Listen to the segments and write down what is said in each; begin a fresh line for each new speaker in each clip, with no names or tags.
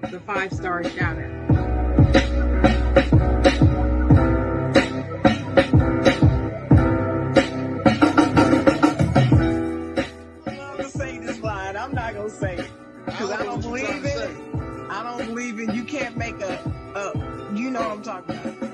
the 5-star shout out.
I'm not gonna say it because I don't believe in it. I don't believe in. You can't make a. You know what I'm talking about.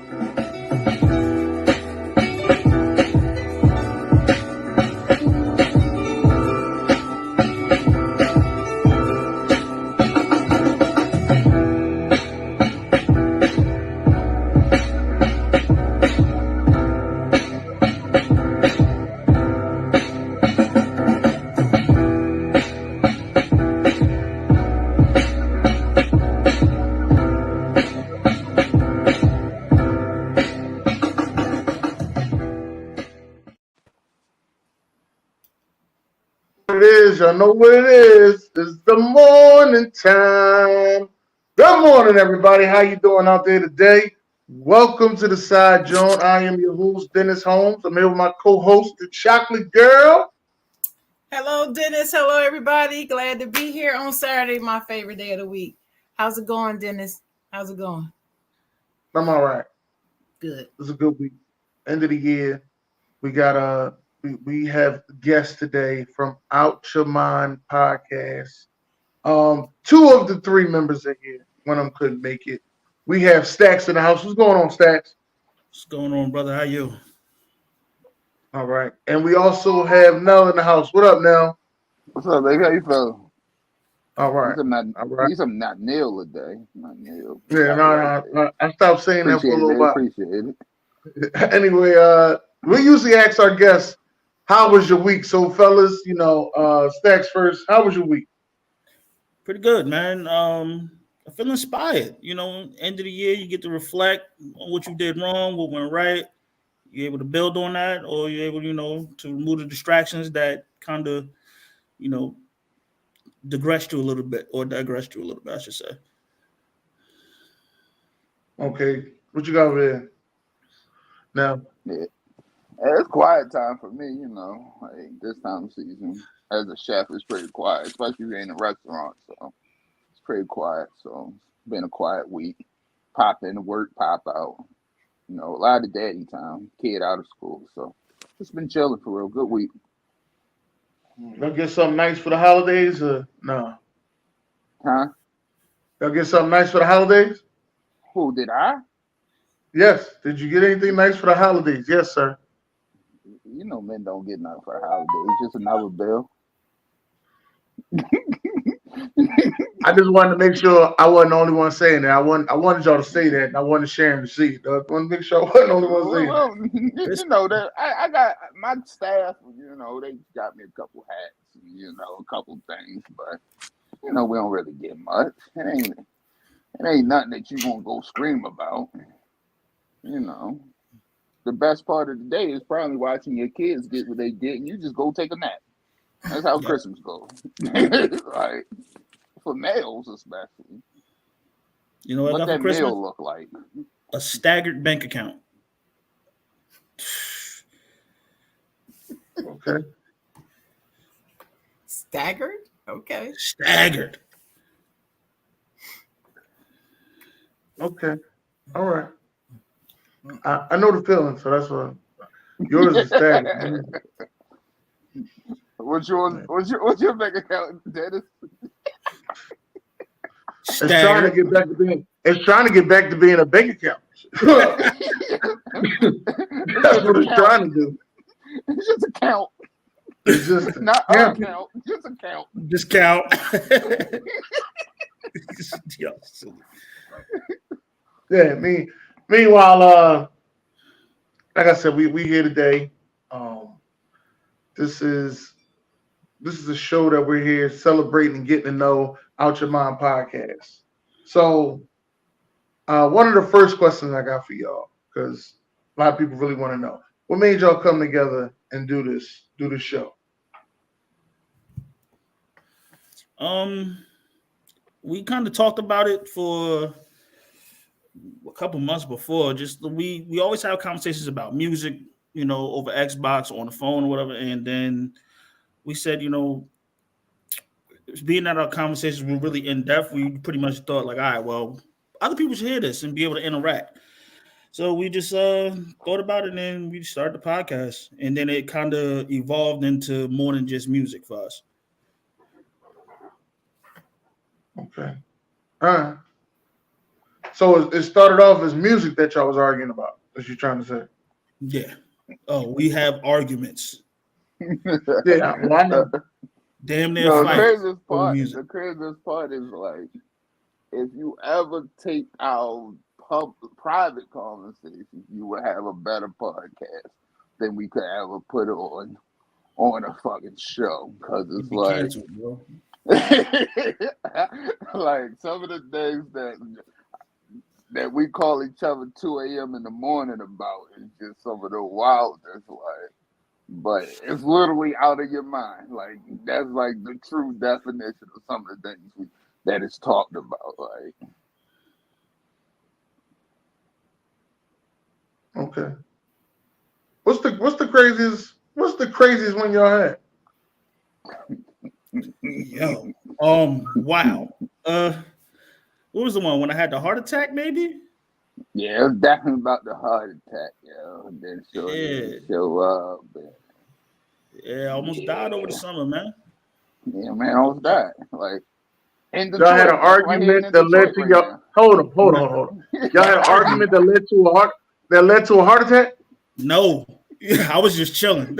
It is, y'all know what it is. It's the morning time. Good morning, everybody. How you doing out there today? Welcome to the Side Jawn. I am your host, Dennis Holmes. I'm here with my co-host, the Chocolate Girl.
Hello, Dennis. Hello, everybody. Glad to be here on Saturday, my favorite day of the week. How's it going, Dennis? How's it going?
I'm all right.
Good.
It's a good week. End of the year. We got we have guests today from Out Your Mind podcast. Two of the three members are here. One of them couldn't make it. We have Stacks in the house. What's going on, Stacks?
What's going on, brother? How you?
All right. And we also have Nell in the house. What up, Nell?
What's up, baby? How you feeling?
All right.
All
right.
I'm not Neil today. Not Neil.
Yeah, no. I stopped saying that for a little while.
Appreciate it.
Anyway, we usually ask our guests, how was your week? So, fellas, Stacks first. How was your week?
Pretty good, man. I feel inspired. End of the year, you get to reflect on what you did wrong, what went right. You're able to build on that, or you're able, to remove the distractions that kind of, digressed you a little bit, I should say.
Okay. What you got over there? Now?
Yeah. It's quiet time for me, Like this time of season, as a chef, it's pretty quiet, especially if you're in a restaurant. So it's pretty quiet. So it's been a quiet week. Pop in to work, pop out. A lot of daddy time. Kid out of school. So it's been chilling for real. Good week.
Y'all get something nice for the holidays or no?
Huh?
Y'all get something nice for the holidays?
Who did I?
Yes. Did you get anything nice for the holidays? Yes, sir.
Men don't get nothing for holidays. It's just another bill.
I just wanted to make sure I wasn't the only one saying that. I wanted y'all to say that, and I wanted Sharon to see it. I wanted to make sure I wasn't the only one saying that.
That I got my staff. They got me a couple hats, a couple things, but we don't really get much. It ain't nothing that you gonna go scream about. The best part of the day is probably watching your kids get what they get, and you just go take a nap. That's how Christmas goes. Like for males, especially.
You know what
that
for Christmas?
meal look like?
A staggered bank account.
Okay.
Staggered? Okay.
Staggered.
Okay. All right. I know the feeling, so that's what yours is staggered.
What's your bank account, Dennis?
It's trying to get back to being a bank account. That's what it's trying to do.
It's just a count.
It's just
not a count. Just a count.
Just count.
Yeah, meanwhile, like I said, we here today. This is a show that we're here celebrating and getting to know Out Your Mind podcast. So one of the first questions I got for y'all, because a lot of people really want to know, what made y'all come together and do this show?
We kind of talked about it for a couple months before. Just we always have conversations about music, over Xbox, on the phone or whatever. And then we said, being that our conversations were really in depth, we pretty much thought like, all right, well, other people should hear this and be able to interact. So we just thought about it, and then we started the podcast, and then it kind of evolved into more than just music for us.
Okay. All right. So it started off as music that y'all was arguing about. What you trying to say?
Yeah. Oh, we have arguments.
Yeah. Well, I know.
Damn near
No,
fight.
the craziest part is like, if you ever take our private conversations, you would have a better podcast than we could ever put on a fucking show. Because it's
Be
like,
canceled, bro.
like some of the things that we call each other 2 a.m. in the morning about is just some of the wildest, like, but it's literally out of your mind. Like, that's like the true definition of some of the things that is talked about. Like,
Okay. What's the craziest one y'all had?
Yo. Wow. What was the one when I had the heart attack? Maybe.
yeah, it was definitely about the heart attack, yo. And then show up.
Yeah, I almost died over the summer, man.
Yeah, man, I was died. Like, in Detroit,
Y'all had an argument that led to y'all. Hold on. Y'all had an argument that led to a heart attack.
No, I was just chilling.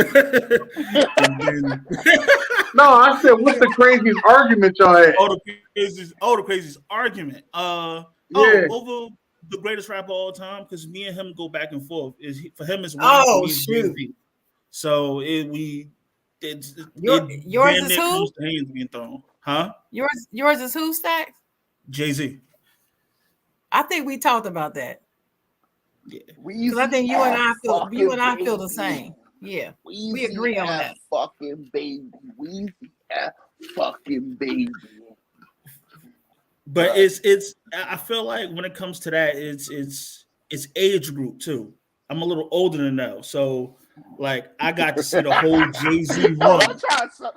No, I said, what's the craziest argument y'all had?
The craziest argument.
Yeah.
Over the greatest rapper of all time, because me and him go back and forth. For him, it's
Oh, shoot.
So
yours is who?
Hands being thrown, huh?
Yours is who, Stacks?
Jay-Z.
I think we talked about that.
Yeah.
Because I think you and I feel the same. Yeah, we agree on that.
Fucking baby, Weezy, fucking baby.
But it's. I feel like when it comes to that, it's age group too. I'm a little older than now, so like I got to see the whole Jay-Z run.
Don't try to sum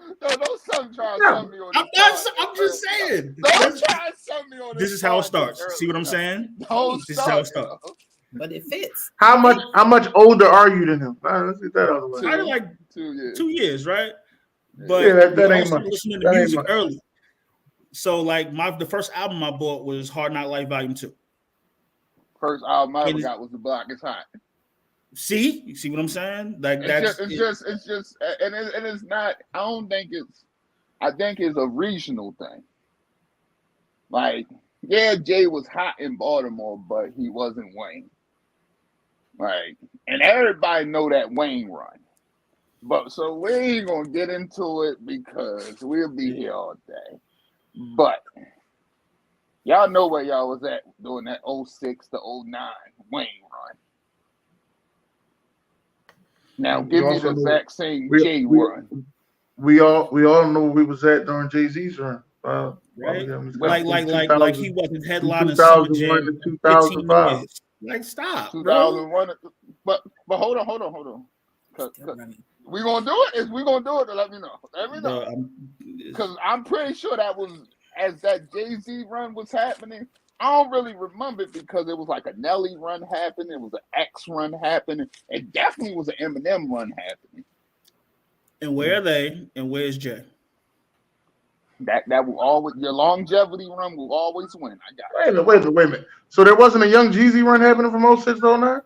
me on this.
I'm just saying.
Don't try to sum me on this.
This is how it starts. See what I'm saying? This is how it starts.
But it fits.
How much older are you than him? Let's get that out of the way.
Probably like 2 years, right? But
yeah, that ain't much.
Listening to music early. So like the first album I bought was Hard Knock Life Volume 2.
First album I ever got was The Block Is Hot.
See? You see what I'm saying? Like
it's just and it's not, I think it's a regional thing. Like, yeah, Jay was hot in Baltimore, but he wasn't Wayne. Right. And everybody know that Wayne run. But so we ain't gonna get into it because we'll be here all day. But y'all know where y'all was at during that 06 to 09 Wayne run. Now give me the exact same Jay run.
We all know where we was at during Jay-Z's run.
Right? Like he wasn't headlining Summer Jam
to 2005.
Like, stop,
2001. But hold on. We gonna do it? If we gonna do it, let me know. Because I'm pretty sure that was as that Jay-Z run was happening. I don't really remember it because it was like a Nelly run happening, it was an X run happening, it definitely was an Eminem run happening.
And where are they? And where's Jay?
That will always, your longevity run will always win. I got it.
Wait a minute. So there wasn't a young Jeezy run happening from 06 to 09?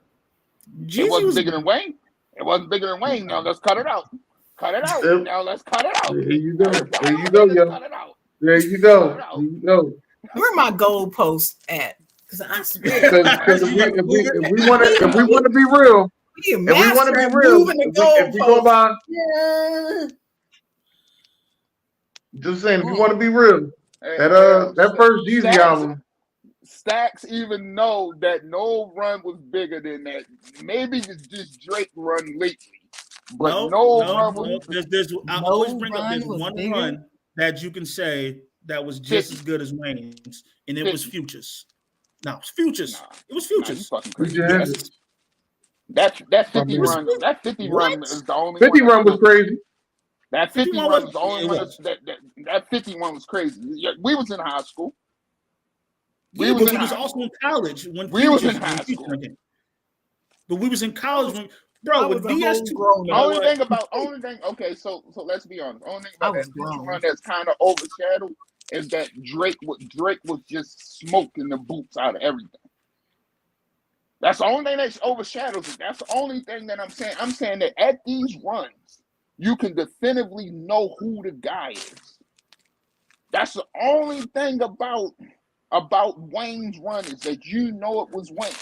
It wasn't bigger than Wayne. It wasn't bigger than Wayne. Now let's cut it out. Now let's cut it out.
There you go. Yo. There you go.
Where my goalposts at? Because I swear.
Because if we want to be real, if we go by, just saying, if you want to be real, that first Jeezy album.
Stacks even know that no run was bigger than that. Maybe it's just Drake run lately. But I always bring up there's one run
that you can say that was just as good as Wayne's, and it was Future's. No, it's Future's. It was Future's.
That 50 run. That 50 run is the only
50 run was crazy.
That 50
51
run was the
was-
only
it
one
was.
that 51 was crazy. Yeah, we was in high school.
Yeah,
was
but
in
we was
high
also
school.
in college when
We was in
Futures
high school.
came. But we was in
I
college
was-
when, bro,
I
when
was a whole
DS2.
grown
You know
Only
what?
thing. Okay, so let's be honest. Only thing
I
about
was
that Future
grown.
run that's kind of overshadowed is that Drake was just smoking the boots out of everything. That's the only thing that overshadows it. That's the only thing that I'm saying. I'm saying that at these runs, you can definitively know who the guy is. That's the only thing about Wayne's run is that you know it was Wayne.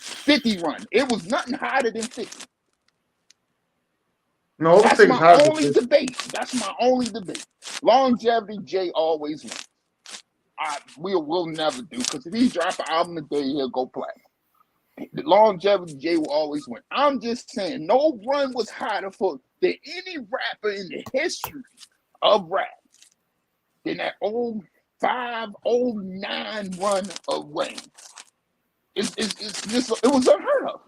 50 run. It was nothing hotter than 50.
No,
That's
things
my
hard to
only
say.
debate. That's my only debate. Longevity, Jay always wins. We'll never do, because if he drop an album today, he'll go platinum. The longevity, Jay will always win. I'm just saying, no run was hotter than any rapper in the history of rap than that 05, 09 run of Wayne. It's just, it was unheard of.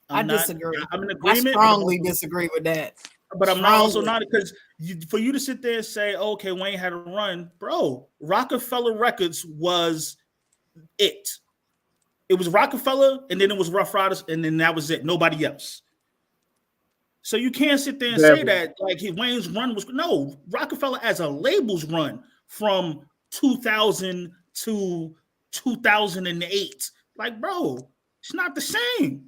I disagree.
I'm in
I
agreement.
strongly disagree with that.
But I'm not also not, because for you to sit there and say, oh, okay, Wayne had a run, bro. Rockefeller Records was it. It was Rockefeller, and then it was Rough Riders, and then that was it. Nobody else. So you can't sit there and say that like Wayne's run was no. Rockefeller as a label's run from 2000 to 2008. Like, bro, it's not the same.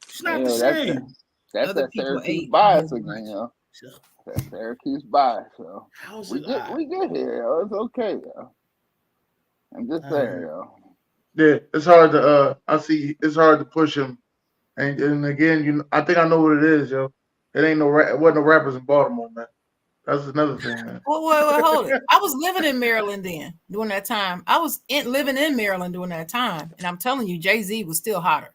It's not the same.
That's
Other
that
people
Syracuse
ate
bias
so
again, yo.
So,
That Syracuse bias, yo.
how's
We get here, yo. It's okay, yo. I'm just saying, yo.
Yeah, it's hard to I see it's hard to push him, and again, I think I know what it is, yo. It ain't wasn't no rappers in Baltimore, man. That's another thing, man.
Well, hold it. I was living in Maryland then during that time. I was living in Maryland during that time, and I'm telling you, Jay-Z was still hotter.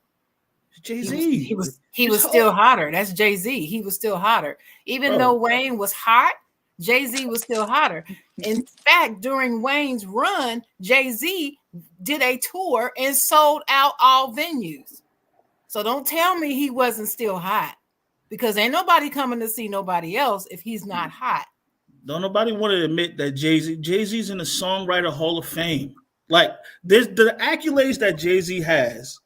Jay-Z.
He was still hotter. That's Jay-Z. He was still hotter. Even though Wayne was hot, Jay-Z was still hotter. In fact, during Wayne's run, Jay-Z did a tour and sold out all venues. So don't tell me he wasn't still hot, because ain't nobody coming to see nobody else if he's not hot.
Don't nobody want to admit that Jay-Z's in the Songwriter Hall of Fame. Like, there's the accolades that Jay-Z has.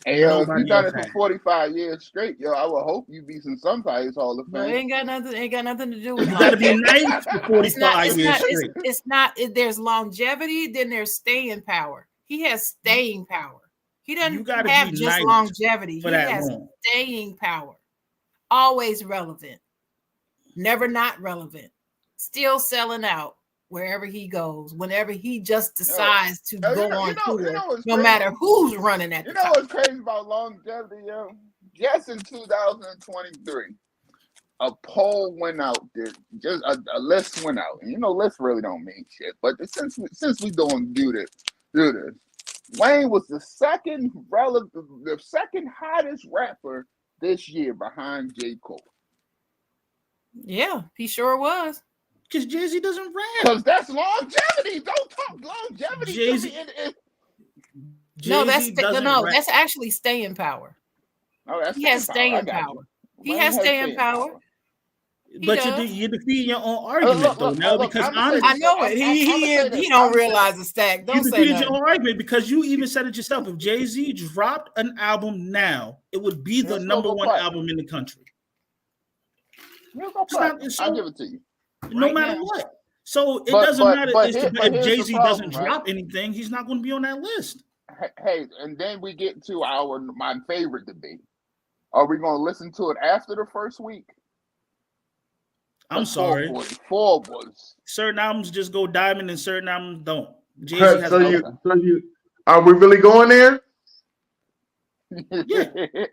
Hey, yo, if you done it for 45 years straight, yo, I would hope you be in somebody's Hall of Fame.
No, it ain't got nothing to do with
You got to be nice for 45 years straight.
It's not. There's longevity, then there's staying power. He has staying power. He doesn't have just nice longevity. He has staying power. Always relevant. Never not relevant. Still selling out wherever he goes, whenever he just decides to go on tour, no matter who's running at the top.
What's crazy about longevity, yo? Just in 2023, a poll went out there, just a list went out. And lists really don't mean shit. But since we do this, Wayne was the second hottest rapper this year behind J. Cole.
Yeah, he sure was.
Because Jay-Z doesn't rap.
Because that's longevity. Don't talk longevity.
Jay-Z,
that's actually staying power.
Oh,
he has staying power. He has staying power.
But you're defeating your own argument, because honestly,
I know it. He don't realize the stack. Don't say that.
Your own argument, because you even said it yourself. If Jay-Z dropped an album now, it would be the number one album in the country.
I'll give it to you.
No matter what. So it doesn't matter if Jay-Z doesn't drop anything, he's not going to be on that list.
Hey, and then we get to my favorite debate. Are we going to listen to it after the first week?
I'm sorry.
444 was.
Certain albums just go diamond and certain albums don't.
Jay-Z are we really going there?
Yeah.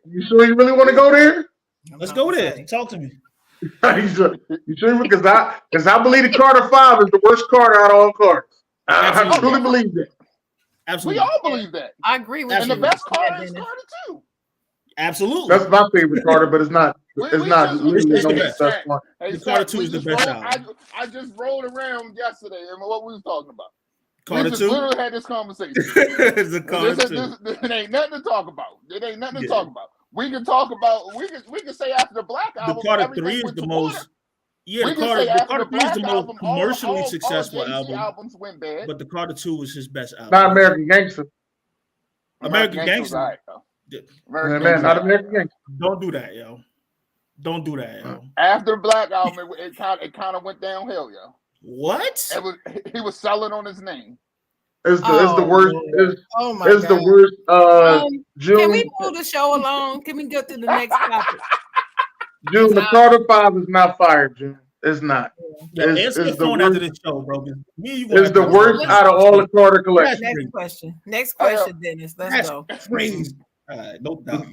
You sure you really want to go there?
Let's go there. Talk to me.
You sure? Because I believe the Carter 5 is the worst Carter out of all Carters. I truly believe that.
Absolutely.
We all believe that.
I agree with
you. And the best Carter is Carter 2.
Absolutely.
That's my favorite Carter, but it's not. It's not.
The Carter 2 is the best album.
I just rolled around yesterday and what we was talking about.
Carter 2?
We literally had this conversation.
It's a Carter 2.
It ain't nothing to talk about. It ain't nothing to talk about. We can talk about. We can say after the Black album.
The Carter 3 is the most. Yeah,
we
the
can say
Carter
after the
3 is
Black
the most
album,
commercially
all
successful
Jay-Z
album,
albums went bad.
but the Carter 2 was his best album.
Not American Gangster.
American
Gangster was
Gangster.
all right, though.
Man, not American Gangster.
Don't do that, yo. Don't do that, yo.
After the Black album, it kind of went downhill, yo.
What?
He was selling on his name.
It's the worst. It's the worst. June.
Can we move the show along? Can we go to the next topic?
June, the Carter 5 is not fired, June. It's not.
Yeah, answer your phone after this show, bro.
It's the worst out of all the Carter collections.
Next question, Dennis. Let's go.
Crazy. No doubt.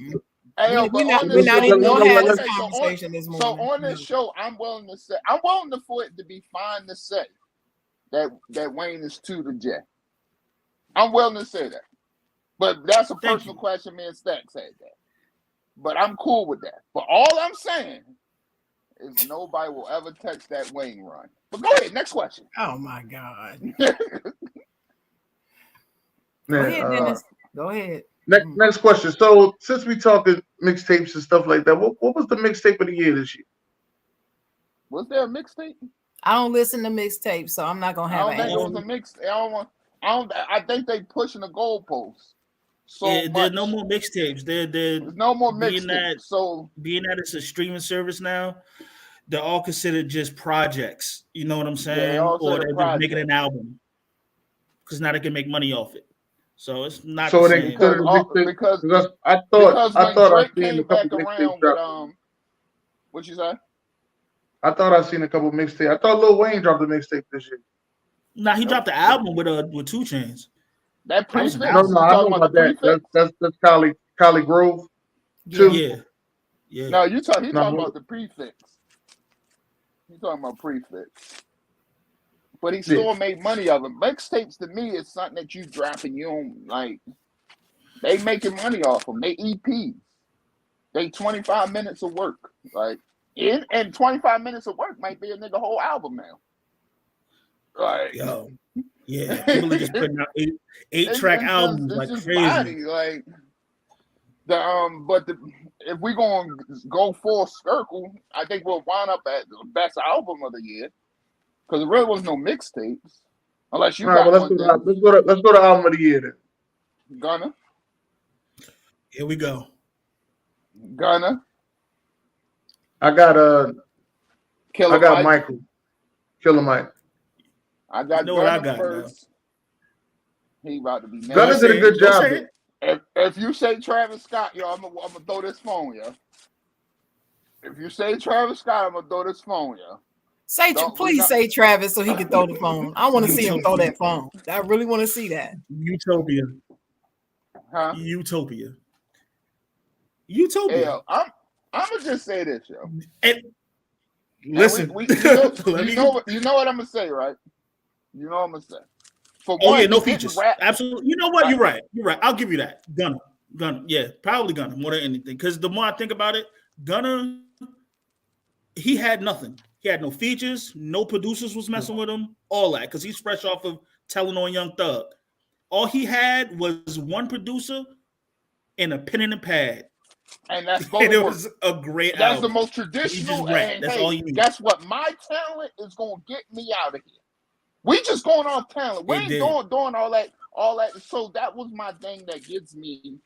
We're not even gonna have this conversation this morning.
So on this show, I'm willing for it to be fine to say that Wayne is 2 to J. I'm willing to say that. But that's a personal question. Me and Stack said that. But I'm cool with that. But all I'm saying is nobody will ever touch that Wayne run. But go ahead, next question.
Oh my God.
Go
ahead, Dennis. Go ahead.
Next question. So since we talking mixtapes and stuff like that, what was the mixtape of the year this year?
Was there a mixtape?
I don't listen to mixtapes, so I'm not gonna have an
answer. I think they pushing the goalposts. So
there's no more mixtapes. There's
no more mixtapes. So
being that it's a streaming service now, they're all considered just projects. You know what I'm saying? Or they're just making an album because now they can make money off it. So it's not the same.
Because I thought I seen a couple mixtapes drop.
What you say?
I thought I seen a couple mixtapes. I thought Lil Wayne dropped a mixtape this year.
Nah, he dropped the album with 2 Chainz.
That prefix.
No, I don't know about that. That's Collie Grove.
Yeah.
No, he talking about the prefix. He's talking about prefix. But he still made money of them. Mixtapes to me is something that you drop and you don't like. They making money off them. They EPs. They 25 minutes of work. Like, and 25 minutes of work might be a nigga whole album now. Like,
yo, yeah, people are just putting out eight-track albums like crazy.
Like if we gonna go full circle, I think we'll wind up at the best album of the year because there really was no mixtapes unless you.
Let's go to album of the year then.
Gunna.
Here we go.
Gunna.
I got Michael. Killer Mike.
I got Gunna first. He about to be mad.
Gunna did a good job.
If you say Travis Scott, yo, I'm gonna throw this phone, yo. If you say Travis Scott, I'm gonna throw this phone, yo.
Please say Travis so he can throw the phone. I want to see him throw that phone. I really want to see that.
Utopia.
Huh?
Utopia.
Hey, yo, I'm gonna just say this, yo.
Listen,
you know what I'm gonna say, right? You know what I'm gonna say.
No features. Absolutely. You know what? You're right. I'll give you that. Gunna. Yeah, probably Gunna more than anything. Because the more I think about it, Gunna, he had nothing. He had no features. No producers was messing with him. All that because he's fresh off of Telling on Young Thug. All he had was one producer and a pen and a pad.
And that's
and it was a great
That's
album.
the most traditional.
And that's all you need.
Guess what? My talent is gonna get me out of here. We just going off talent. We ain't doing all that. So that was my thing that gets me.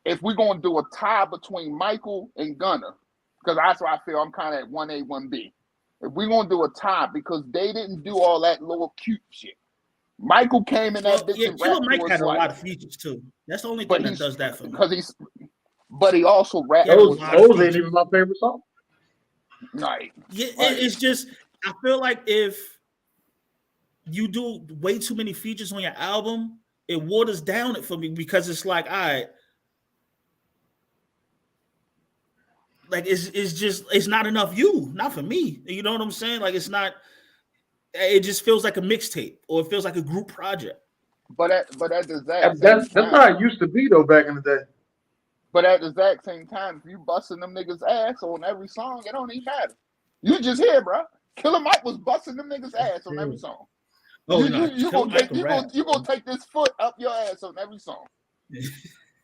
If we're gonna do a tie between Michael and Gunna, because that's why I feel I'm kind of at 1A, 1B. If we're gonna do a tie, because they didn't do all that little cute shit. Michael came in that bitch and
rapped. Mike had a lot of features too. That's the only thing that does that for me.
But he also rapped.
Those ain't even my favorite song.
Right.
Yeah, it's just I feel like if you do way too many features on your album, it waters down it for me because it's like, all right, like it's not enough not for me. You know what I'm saying? Like it's not. It just feels like a mixtape or it feels like a group project.
But at the exact
that's how it used to be though back in the day.
But at the exact same time, if you busting them niggas' ass on every song, it don't even matter. You just hear, bro. Killer Mike was busting them niggas' ass on every song. You gonna take this foot up your ass on every song.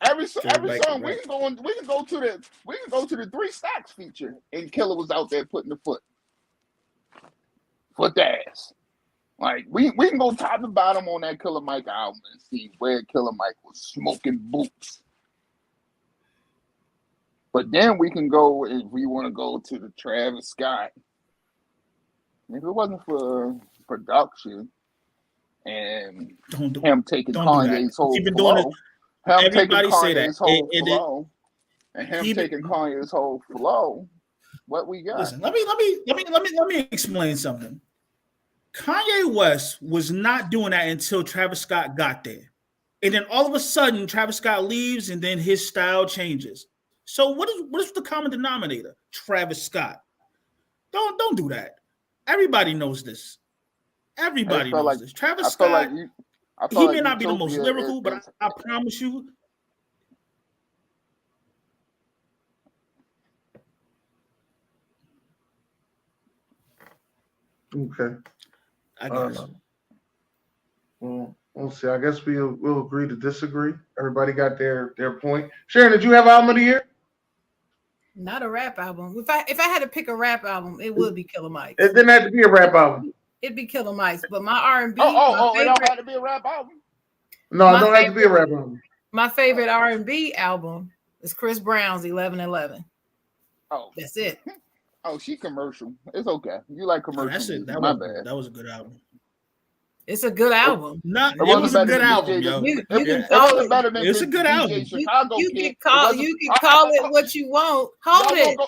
Every song we can go to the 3 Stacks feature, and Killer was out there putting the foot. foot the ass. Like we can go top to bottom on that Killer Mike album and see where Killer Mike was smoking boots. But then we can go, if we want to go to the Travis Scott. If it wasn't for production and him taking Kanye's whole flow,
everybody say that.
And him taking Kanye's whole flow, what we got?
Listen, let me explain something. Kanye West was not doing that until Travis Scott got there. And then all of a sudden, Travis Scott leaves and then his style changes. So what is the common denominator? Travis Scott. Don't do that. Everybody knows this. Everybody knows this. Travis Scott, he may not be the most lyrical, but I promise you.
Okay.
I guess.
Well, we'll see. I guess we'll agree to disagree. Everybody got their point. Sharon, did you have album of the year?
Not a rap album. If I had to pick a rap album, it would be Killer Mike.
It didn't have to be a rap album.
It'd be Killer Mike's, but my R&B.
It don't have to be a rap album.
No, it don't have to be a rap album.
My favorite R&B album is Chris Brown's 11:11.
Oh,
that's it.
Oh, she commercial. It's okay. You like commercial?
That's it.
That
was a good album.
It's a good album.
It was a good album, yo.
It's
a good album.
You can call it what you want. Hold it.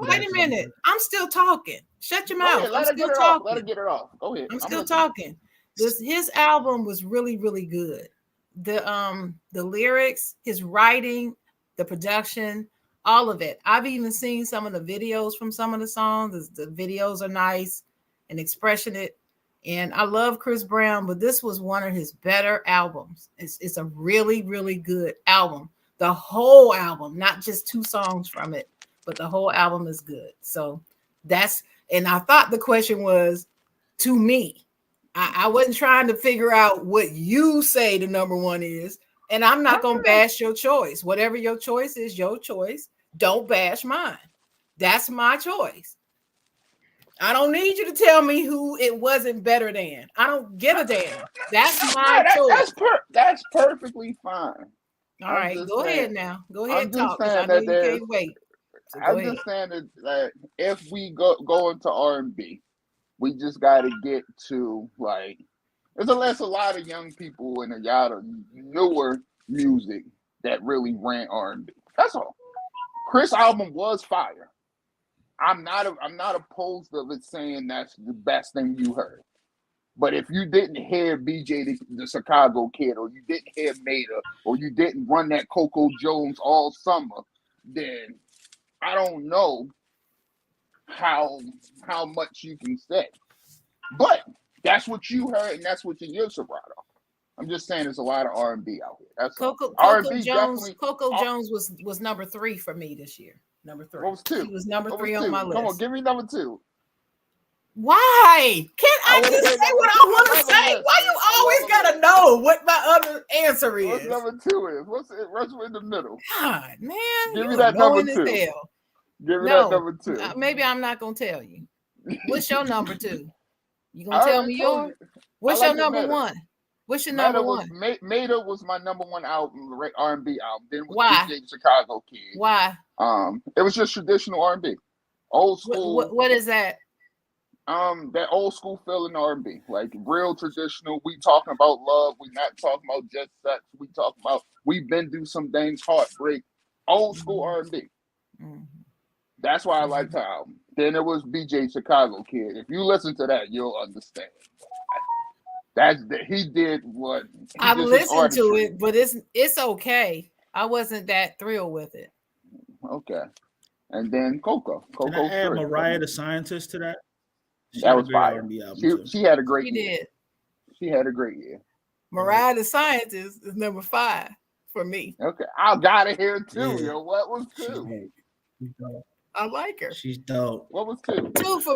Wait a minute. I'm still talking. Shut your mouth. I'm still talking.
Let her get it off. Go ahead.
I'm still talking. His album was really, really good. The lyrics, his writing, the production, all of it. I've even seen some of the videos from some of the songs. The videos are nice and expressionate. And I love Chris Brown, but this was one of his better albums. It's a really, really good album. The whole album, not just 2 songs from it, but the whole album is good. So and I thought the question was to me. I wasn't trying to figure out what you say the number 1 is. And I'm not going to bash your choice. Whatever your choice is, your choice. Don't bash mine. That's my choice. I don't need you to tell me who it wasn't better than. I don't give a damn. That's my choice.
That's perfectly fine.
All right, go ahead now. Go ahead and talk. I know you can't wait. So
I'm just saying that if we go into R&B, we just got to get to there's a lot of young people and a lot of newer music that really ran R&B. That's all. Chris' album was fire. I'm not opposed of it saying that's the best thing you heard. But if you didn't hear BJ the Chicago Kid, or you didn't hear Mater, or you didn't run that Coco Jones all summer, then I don't know how much you can say. But that's what you heard, and that's what you hear, Serato. I'm just saying there's a lot of R&B out here. That's
Coco Jones was number 3 for me this year. Number 3.
What was 2?
He was number 3 on my list.
Come on, give me number 2.
Why? Can't I just say what I want to say? Why you always gotta know what my other answer is?
What's number 2 is? What's in the middle?
God, man.
Give me that number 2. Give me that number 2.
Maybe I'm not gonna tell you. What's your number 2? You gonna tell me yours? What's your number 1? What's your number 1?
Mater was my number 1 album, the R&B album. Then was DJ Chicago Kid.
Why?
It was just traditional R&B, old school.
What is that?
That old school feeling R&B, like real traditional. We talking about love. We not talking about just sex. We talking about we've been through some things, heartbreak. Old school R&B. Mm-hmm. That's why I liked the album. Then it was BJ Chicago Kid. If you listen to that, you'll understand. He did what
I listened to it, but it's okay. I wasn't that thrilled with it.
Okay, and then Coco.
Can I add Mariah the Scientist to that?
That was fire. She had a great year.
Did.
She had a great year.
Mariah the Scientist is number 5 for me.
Okay, I got it here too. Yeah. Yo, what was 2?
I like her.
She's dope.
What was 2?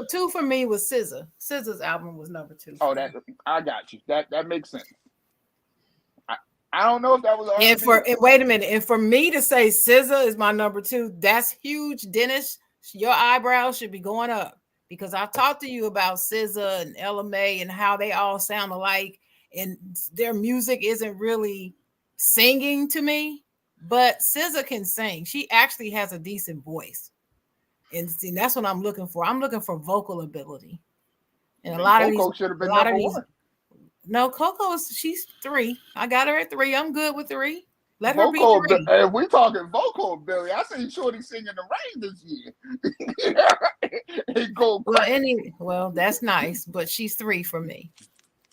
2 for me was SZA. SZA's album was number 2.
Oh, I got you. That makes sense. I don't know if that was.
And wait a minute. And for me to say SZA is my number 2, that's huge, Dennis. Your eyebrows should be going up because I've talked to you about SZA and LMA and how they all sound alike, and their music isn't really singing to me. But SZA can sing. She actually has a decent voice, and see, that's what I'm looking for. I'm looking for vocal ability, and a lot
Coco
of these
should have been number one.
No, she's 3. I got her at 3. I'm good with 3. Let her be
Vocal,
3.
if we talking vocal ability, I seen Shorty sing in the rain this year.
Well, that's nice, but she's 3 for me.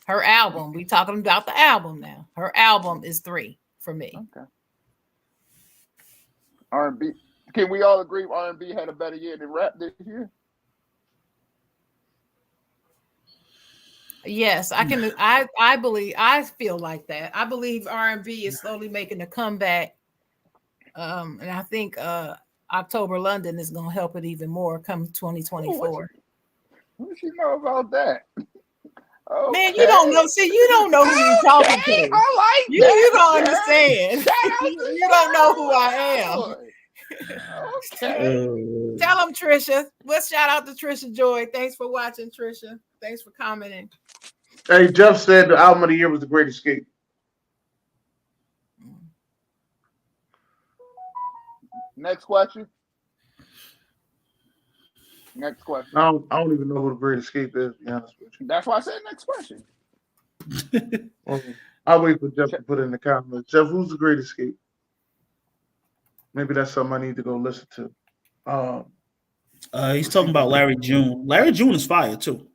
Her album, we talking about the album now. Her album is 3 for me.
Okay. R&B. Can we all agree R&B had a better year than rap this year?
Yes, I can. I believe. I feel like that. I believe R&B is slowly making a comeback, and I think October London is going to help it even more come 2024.
What you know about that?
Okay. Man, you don't know. See, you don't know who you're talking to.
I like
you. You don't understand. You don't know who I am.
Okay.
Tell them, Trisha. Let's shout out to Trisha Joy. Thanks for watching, Trisha. Thanks for commenting.
Hey, Jeff said the album of the year was The Great Escape.
Next question. Next question.
I don't even know who The Great Escape is, to be honest with you.
That's why I said next question.
I'll wait for Jeff to put it in the comments. Jeff, who's The Great Escape? Maybe that's something I need to go listen to.
He's talking about Larry June. Larry June is fire too.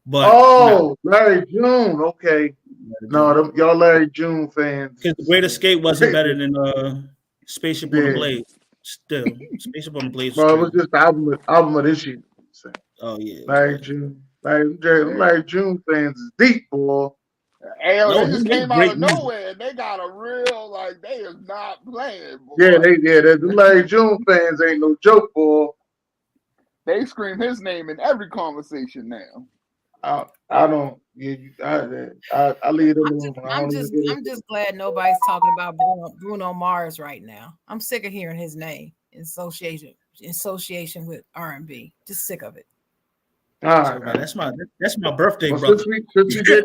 But
Larry June. Okay. No, y'all Larry June fans.
Because The Great Escape wasn't better than Spaceship on the Blade. Still, Spaceship on the Blade.
Well, it was just the album of this year.
Oh yeah.
Larry June. Larry June fans is deep, boy.
Hey, they just came out of nowhere and they got a real, like, they is not playing, boy.
The Larry June fans ain't no joke, boy.
They scream his name in every conversation now.
I don't. I leave them alone.
I'm just glad nobody's talking about Bruno Mars right now. I'm sick of hearing his name in association with R&B. Just sick of it.
All right,
that's my birthday, brother.
Since we did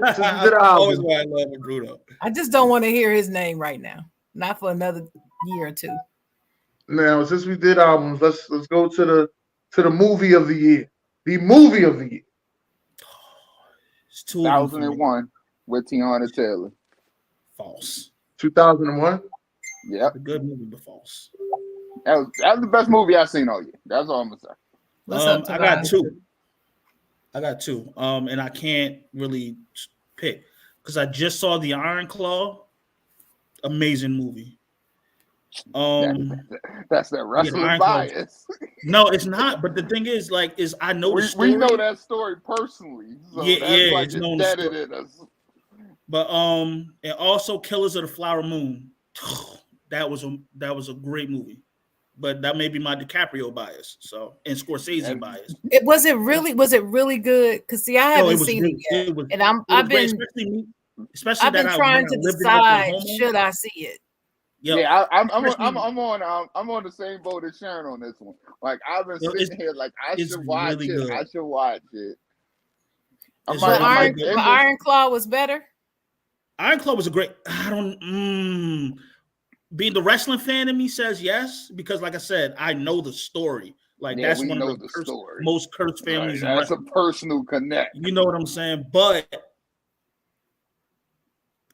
always why I love Bruno.
I just don't want to hear his name right now. Not for another year or 2.
Now, since we did albums, let's go to the movie of the year. The movie of the year.
2001 with Tiana Taylor.
False.
2001.
Yep.
A good movie, but false.
That was the best movie I've seen all year. That's all I'm gonna say.
I got 2. And I can't really pick because I just saw The Iron Claw. Amazing movie.
That's that wrestling bias.
No, it's not. But the thing is, I know the story.
We know that story personally. So it's known in us.
But and also Killers of the Flower Moon. That was a great movie. But that may be my DiCaprio bias. So and Scorsese bias.
Was it really good? Because see, I haven't seen it yet, I've been trying to decide should I see it.
Yep. Yeah, I'm on the same boat as Sharon on this one. Like I've been sitting here, like I should watch it. Good. I should watch it.
Iron Claw was better.
Iron Claw was a great. Being the wrestling fan in me says yes because, like I said, I know the story. Like that's one of the most cursed families.
Right. That's a personal connect.
You know what I'm saying? But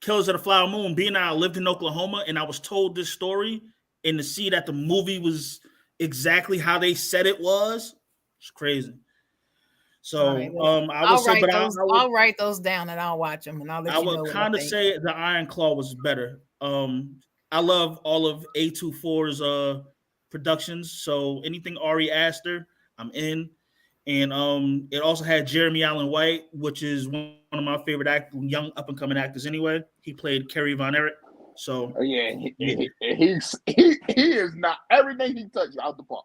Killers of the Flower Moon, being that I lived in Oklahoma and I was told this story and to see that the movie was exactly how they said it was, it's crazy. So
I'll write those down and I'll watch them and I'll let you know. I would
kind of say the Iron Claw was better. I love all of A24's productions. So anything Ari Aster, I'm in. And it also had Jeremy Allen White, which is one of my favorite young up-and-coming actors anyway. He played Kerry Von Erich. So
he is not everything he touched out the park.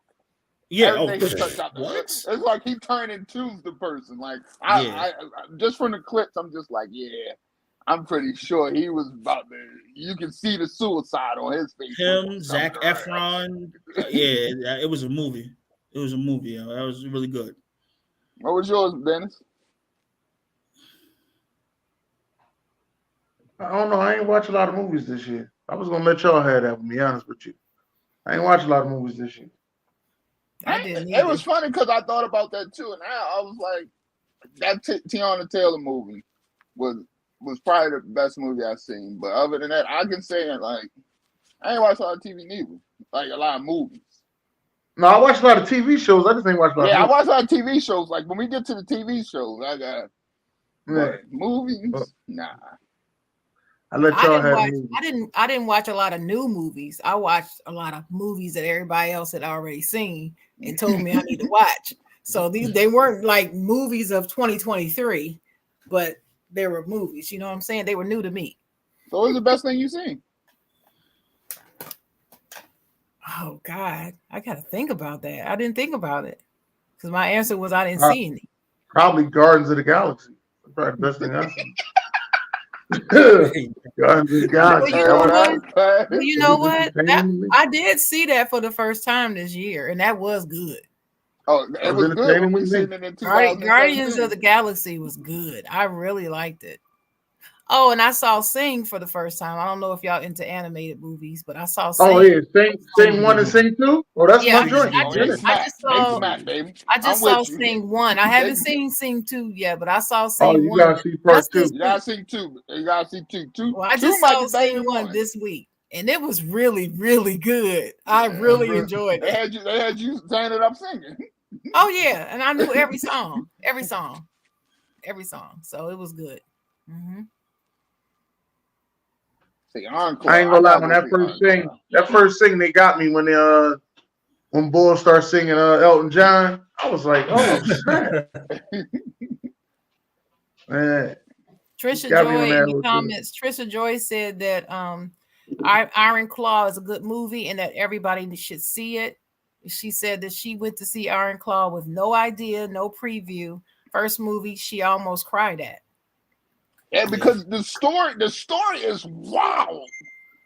Yeah,
it's like he turned into the person. Like I just from the clips, I'm just like, I'm pretty sure he was about to. You can see the suicide on his face.
Him, Zac Efron. It was a movie. It was a movie. That was really good.
What was yours, Dennis?
I don't know. I ain't watch a lot of movies this year. I was gonna let y'all have that. To be honest with you, I ain't watch a lot of movies this year.
I didn't.
It was funny because I thought about that too, and I was like, that Tiana Taylor movie was probably the best movie I've seen. But other than that, I can say like I ain't watched a lot of TV neither, like a lot of movies.
No, I watch a lot of TV shows. I just ain't watch a lot.
Yeah, I watch a lot of TV shows. Like when we get to the TV shows, I got movies. Nah.
I let y'all have.
I didn't watch a lot of new movies. I watched a lot of movies that everybody else had already seen and told me I need to watch. So they weren't like movies of 2023, but they were movies. You know what I'm saying? They were new to me.
So what was the best thing you seen?
Oh God, I gotta think about that. I didn't think about it because my answer was I didn't see any.
Probably Gardens of the Galaxy. Probably the best thing I've seen. Gardens of the Galaxy.
Well, you know what? I did see that for the first time this year, and that was good.
Oh, it was good when we seen it in 2017.
Guardians of the Galaxy was good. I really liked it. Oh, and I saw Sing for the first time. I don't know if y'all into animated movies, but I saw Sing.
Oh yeah, Sing 1 and Sing 2. Oh, that's my joint.
I just saw Sing 1. I haven't seen Sing 2 yet, but I saw Sing 1.
Oh, you gotta see part 2.
You gotta see 2. You gotta see 2.
Well, I just saw Sing 1 this week, and it was really, really good. I really enjoyed it.
They had you standing up singing.
Oh yeah, and I knew every song. So it was good. Mm-hmm.
I ain't gonna lie, when that first sing they got me when Bull started singing Elton John, I was like, oh snap. Man.
Trisha Joy in the comments, Trisha Joy said that Iron Claw is a good movie and that everybody should see it. She said that she went to see Iron Claw with no idea, no preview. First movie she almost cried at.
Yeah, because the story is wow.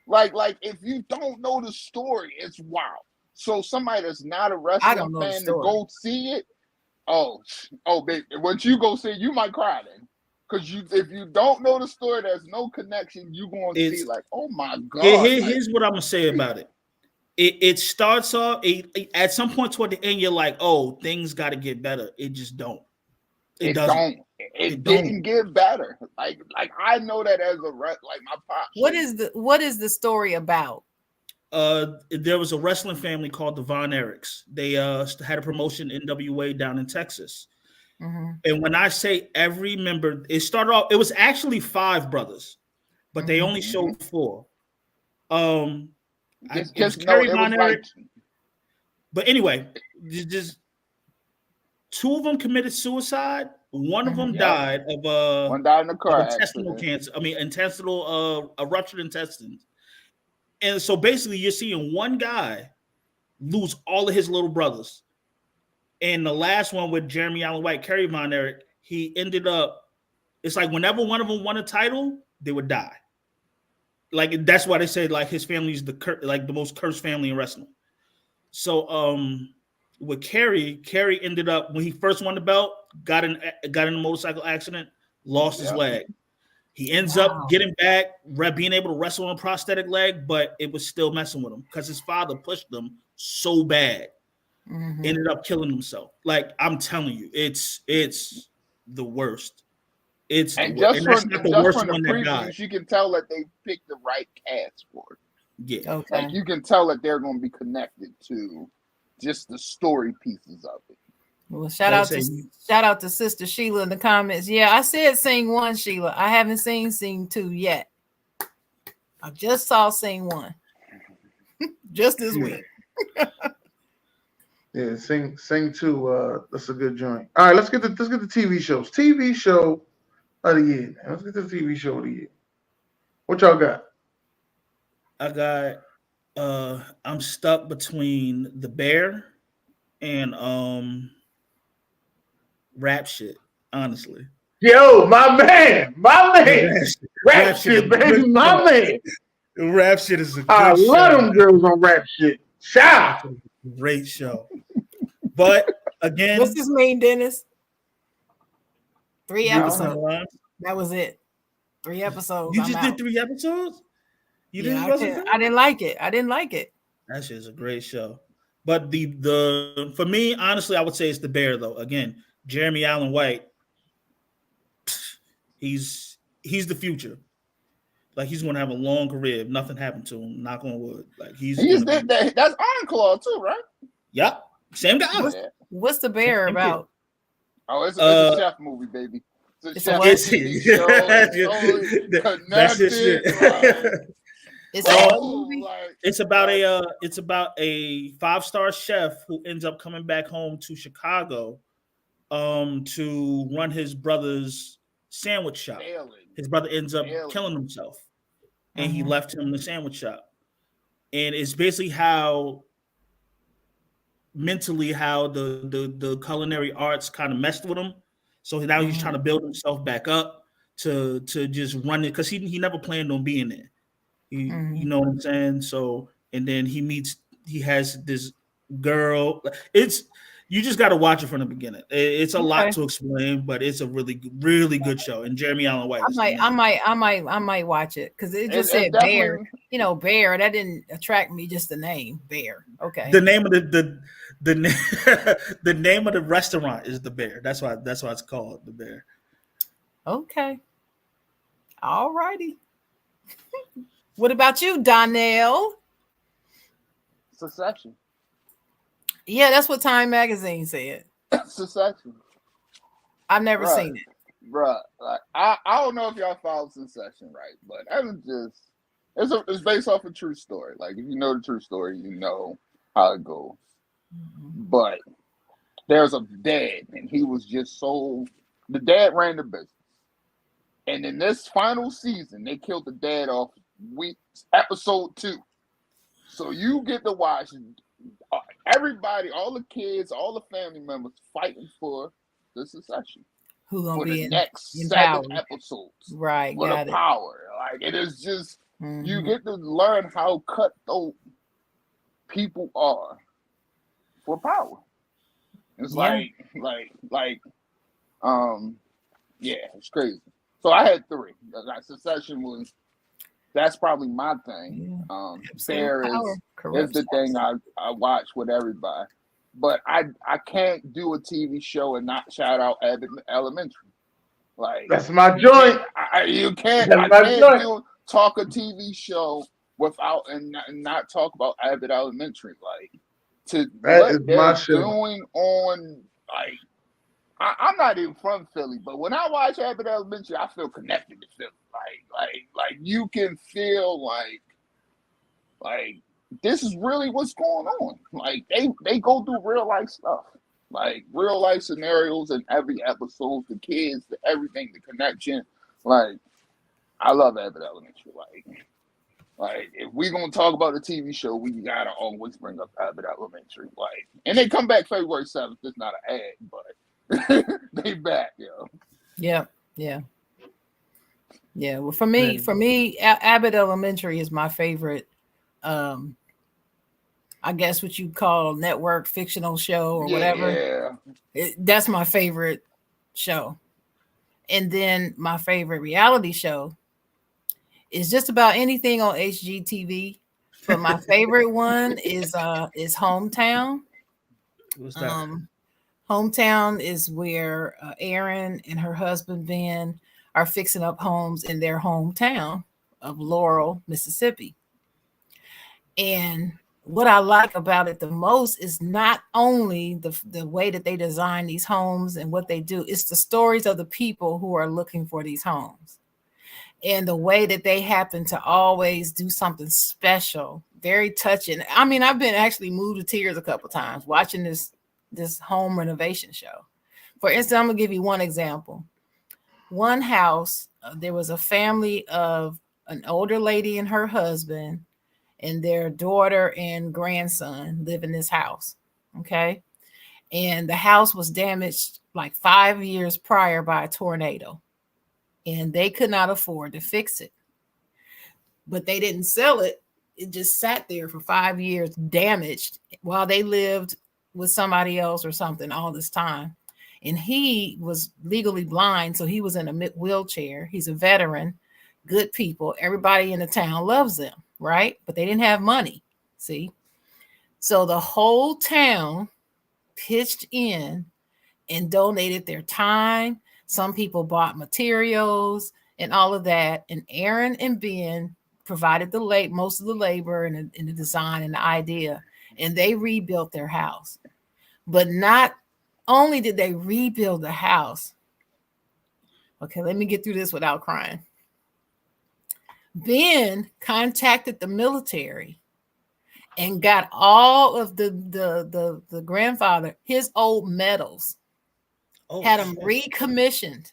Like if you don't know the story, it's wow. So somebody that's not a wrestling fan to go see it, baby, once you go see it, you might cry then. Because if you don't know the story, there's no connection. You're going to see like, oh my God.
Here's what I'm gonna say about it. It starts off at some point toward the end, you're like, oh, things got to get better. It just don't. It doesn't.
It didn't get better. Like I know that as a my pop.
What is the story about?
There was a wrestling family called the Von Erichs. They had a promotion NWA down in Texas. Mm-hmm. And when I say every member, it started off. It was actually 5 brothers, but they only showed 4. But anyway, just 2 of them committed suicide. One of them died of
one died in a car
intestinal cancer. I mean, intestinal ruptured intestines. And so basically, you're seeing one guy lose all of his little brothers. And the last one with Jeremy Allen White, Kerry Von Erich, he ended up. It's like whenever one of them won a title, they would die. Like that's why they say like his family is the most cursed family in wrestling. So with Kerry ended up when he first won the belt, got in a motorcycle accident, lost his leg. He ends up getting back, being able to wrestle on a prosthetic leg, but it was still messing with him because his father pushed him so bad, ended up killing himself. Like I'm telling you, it's the worst. It's
from the previews, you can tell that they picked the right cast for it.
Yeah,
okay.
Like you can tell that they're going to be connected to just the story pieces of it.
Well, shout out to Sister Sheila in the comments. Yeah, I said Sing 1, Sheila. I haven't seen Sing 2 yet. I just saw Sing 1 just this week.
Yeah, Sing 2. That's a good joint. All right, let's get the TV shows. TV show of the year. Man. Let's get the TV show of the year. What y'all got?
I got. I'm stuck between The Bear and rap shit. Honestly.
Yo, my man. Rap shit, baby, my man.
Rap shit is a good
I
show.
love them girls on rap shit. Shout.
Great show. But again,
what's this mean, Dennis? 3 episodes. That was it. 3 episodes.
You just did 3 episodes?
I didn't like it. I didn't like it.
That shit is a great show. But the for me, honestly, I would say it's The Bear, though. Again, Jeremy Allen White, he's the future. Like, he's gonna have a long career if nothing happened to him. Knock on wood. Like,
that's Iron Claw too, right?
Yep, same guy.
What's The Bear about?
Oh, it's a chef movie, baby. It's a chef TV show.
It's about a 5-star chef who ends up coming back home to Chicago to run his brother's sandwich shop. His brother ends up killing himself, and he left him the sandwich shop. And it's basically how the culinary arts kind of messed with him. So now he's trying to build himself back up to just run it, because he never planned on being there. You know what I'm saying? So, and then he has this girl. You just got to watch it from the beginning. It's a lot to explain, but it's a really, really good show. And Jeremy Allen White.
I might watch it, because it just said Bear. You know, Bear. That didn't attract me. Just the name, Bear. Okay.
The name of the name of the restaurant is The Bear. That's why it's called The Bear.
Okay. All righty. What about you, Donnell?
Succession.
Yeah, that's what Time Magazine said.
Succession.
I've never seen it.
Bruh, like I don't know if y'all follow Succession, right? But it's based off a true story. Like, if you know the true story, you know how it goes. But there's a dad, and he was just the dad ran the business. And in this final season, they killed the dad off episode 2. So you get to watch everybody, all the kids, all the family members fighting for the succession.
Who gonna be
the next 7 episodes?
Right,
with
got
a power. Like, it is just you get to learn how cutthroat people are for power. It's it's crazy. So I had 3. Succession that's probably my thing. Bear is the thing I watch with everybody. But I can't do a TV show and not shout out Abbott Elementary. Like,
that's my joint.
You can't. I can't talk a TV show without and not talk about Abbott Elementary. Like,
that is my show.
Doing on, like, I'm not even from Philly, but when I watch Abbott Elementary, I feel connected to Philly. Like you can feel like this is really what's going on. Like, they go through real life stuff, like real life scenarios in every episode. The kids, everything, the connection. Like, I love Abbott Elementary. Like if we're gonna talk about a TV show, we gotta always bring up Abbott Elementary. Like, and they come back February 7th. It's not an ad, but they back, yo.
Yeah. Well, for me, Abbott Elementary is my favorite. I guess what you call network fictional show or whatever. That's my favorite show. And then my favorite reality show is just about anything on HGTV. But my favorite one is Hometown.
What's that?
Hometown is where Erin and her husband Ben are fixing up homes in their hometown of Laurel, Mississippi. And what I like about it the most is not only the way that they design these homes and what they do, it's the stories of the people who are looking for these homes. And the way that they happen to always do something special, very touching. I mean, I've been actually moved to tears a couple times watching this home renovation show. For instance, I'm gonna give you one example. One house, there was a family of an older lady and her husband and their daughter and grandson live in this house. Okay. And the house was damaged like 5 years prior by a tornado, and they could not afford to fix it. But they didn't sell it. It just sat there for 5 years damaged while they lived with somebody else or something all this time. and he was legally blind, so he was in a wheelchair. He's a veteran, good people. Everybody in the town loves him, right? But they didn't have money. See, so the whole town pitched in and donated their time. Some people bought materials and all of that. And Aaron and Ben provided most of the labor and the design and the idea. And they rebuilt their house. But not only did they rebuild the house. Okay, let me get through this without crying. Ben contacted the military and got all of the grandfather, his old medals, had them recommissioned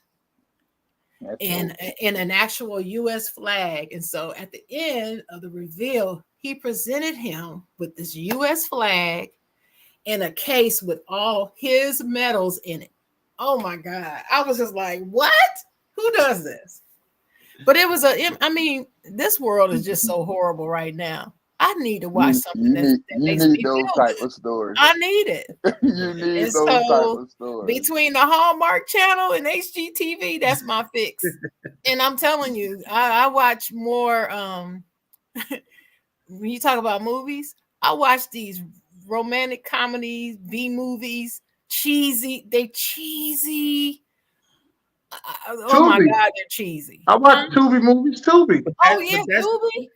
in an actual U.S. flag. And so at the end of the reveal, he presented him with this U.S. flag in a case with all his medals in it. Oh my God. I was just like, what? Who does this? But it was I mean, this world is just so horrible right now. I need to watch something that makes me
those
feel
type
good.
of stories.
I need it.
You need
and
those
so,
type of stories.
Between the Hallmark Channel and HGTV, that's my fix. And I'm telling you, I watch more. When you talk about movies, I watch these romantic comedies, B movies, cheesy. They cheesy. Oh my God, they're cheesy.
I watch Tubi movies, Tubi.
Oh yeah, Tubi.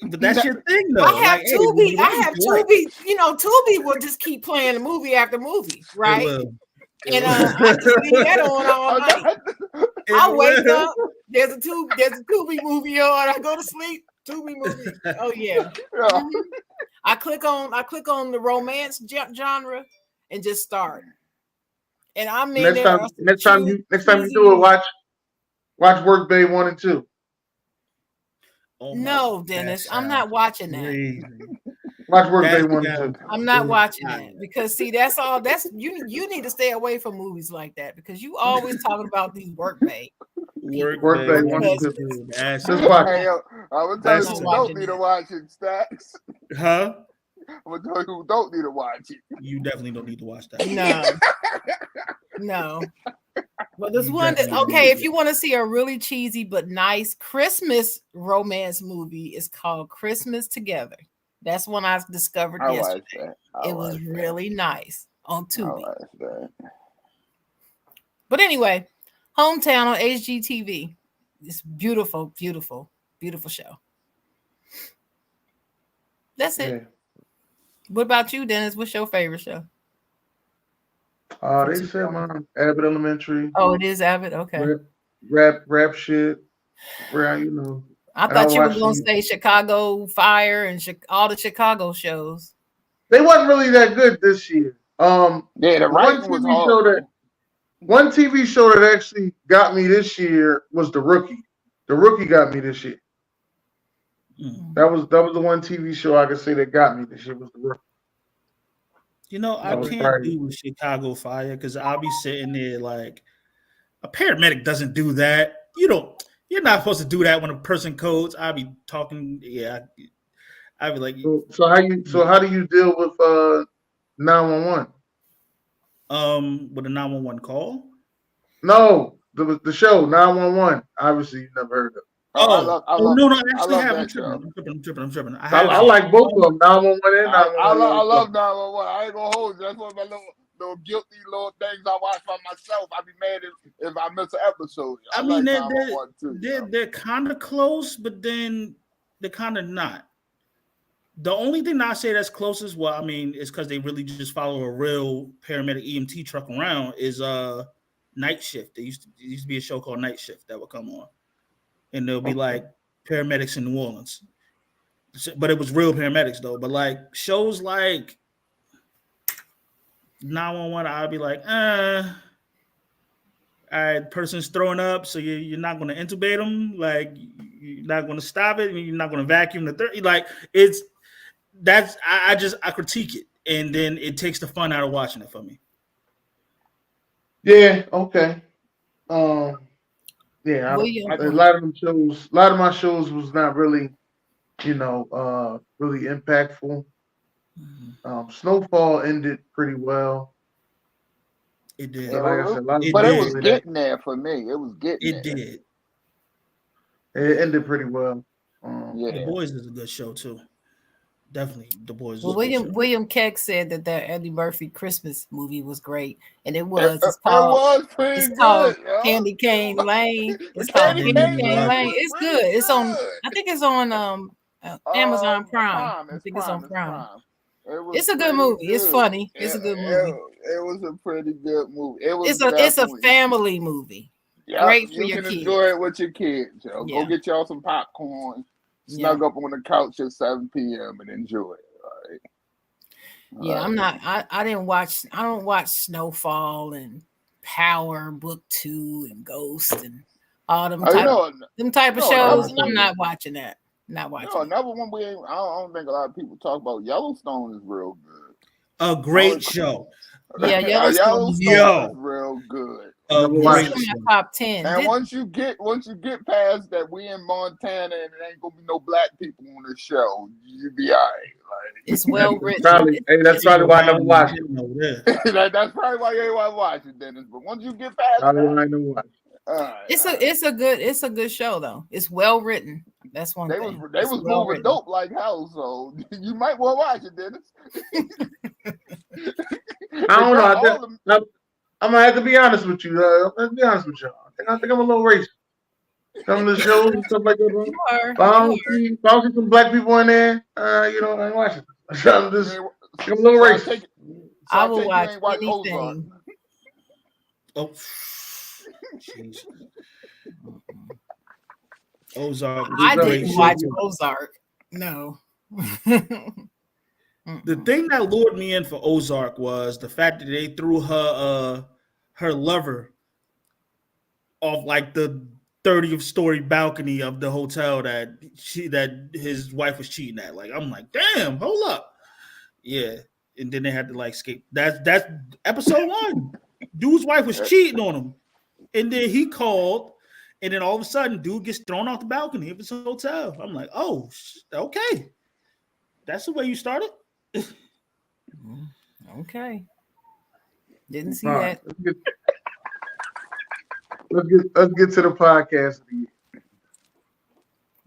But that's your thing, though.
I have Tubi. Tubi. You know, Tubi will just keep playing movie after movie, right? And I just leave that on all night. I wake up. There's a Tubi movie on. I go to sleep. Tubi movie. Oh yeah. Mm-hmm. I click on the romance genre and just start. And I mean,
next time you do it, watch Workday 1 and 2.
Oh no, Dennis, I'm not watching that.
Watch Workday 1 and 2.
I'm not watching that because see, that's you need to stay away from movies like that because you always talking about these Workday.
Workday 1 and 2.
Just watch it. I would tell you who don't need to watch it, Stacks.
Huh?
I'm gonna tell you who don't need to watch it.
You definitely don't need to watch that.
No. Well, there's one that if you want to see a really cheesy but nice Christmas romance movie, it's called Christmas Together. That's one I discovered yesterday. It was really nice on Tubi. But anyway, Hometown on HGTV. It's beautiful, beautiful, beautiful show. That's it. Yeah. What about you, Dennis? What's your favorite show?
They said mine, Abbott Elementary.
Oh, it is Abbott. Okay.
Rap shit. Where
I thought you were going to say Chicago Fire and all the Chicago shows.
They wasn't really that good this year.
The writing was hard.
One TV show that actually got me this year was The Rookie. The Rookie got me this year. That was the one TV show I could say that got me this year was The Rookie.
I can't do with Chicago Fire because I'll be sitting there like a paramedic doesn't do that. You're not supposed to do that when a person codes. I'll be talking. Yeah, I'll be like.
So how do you deal with 911?
With a 911 call?
No, the show 911. Obviously, you never heard of it.
No, I actually have. I'm tripping.
I like both of them, 911 and 911.
I love 911. I ain't gonna hold you. That's one of my little guilty little things I watch by myself. I'd be mad if I miss an episode.
I mean, they're kind of close, but then they're kind of not. The only thing I say that's closest, is because they really just follow a real paramedic EMT truck around. Is Night Shift. There used to be a show called Night Shift that would come on. And there'll be like paramedics in New Orleans, but it was real paramedics though. But like shows like 911, I'd be like, all right, person's throwing up, so you're not going to intubate them, like you're not going to stop it, you're not going to vacuum like I critique it, and then it takes the fun out of watching it for me.
Yeah. Okay. Yeah, a lot of my shows was not really, really impactful. Snowfall ended pretty well.
It did.
But like I said,
it was getting there for me. It was getting
there. It did.
It ended pretty well.
The Boys is a good show too. Definitely, The Boys.
Well, William Keck said that Eddie Murphy Christmas movie was great, and it was. It's called Candy Cane Lane. It's called Candy Cane Lane. It's good. It's on. I think it's on Amazon Prime. I think it's on Prime. It's a good movie. It's funny. It's a good movie.
It was a pretty good movie.
It's a family movie. Great for your kids.
You can enjoy it with your kids. Yo. Go get y'all some popcorn. Snug up on the couch at 7 p.m. and enjoy it. All right.
Yeah, I'm not. I don't watch Snowfall and Power Book 2 and Ghost and all them type of shows. I'm not watching that. Not watching.
No, another one I don't think a lot of people talk about. Yellowstone is real good.
A great show.
Yeah, Yellowstone
is real good.
Top 10.
And once you get past that, we in Montana and it ain't gonna be no black people on the show. You be all right. Like,
it's well written.
That's probably why I never watched it.
That's probably why you ain't want to watch it, Dennis. But once you get past
that,
it's a good show though. It's well written. That's one thing.
They was moving dope like hell, so you might want to watch it, Dennis.
I don't know. I'm gonna have to be honest with you. Let's be honest with y'all. I think I'm a little racist. Some of the shows and stuff like that. If I don't see some black people in there, I ain't watching. I'm a little racist.
I will watch anything.
Oh, jeez. Ozark.
I didn't watch Ozark. No.
The thing that lured me in for Ozark was the fact that they threw her lover off like the 30th story balcony of the hotel that his wife was cheating at. Like, I'm like, damn, hold up. Yeah. And then they had to like escape. That's episode 1. Dude's wife was cheating on him. And then he called, and then all of a sudden, dude gets thrown off the balcony of his hotel. I'm like, oh, okay. That's the way you started?
Okay. Didn't see that.
Let's get to the podcast.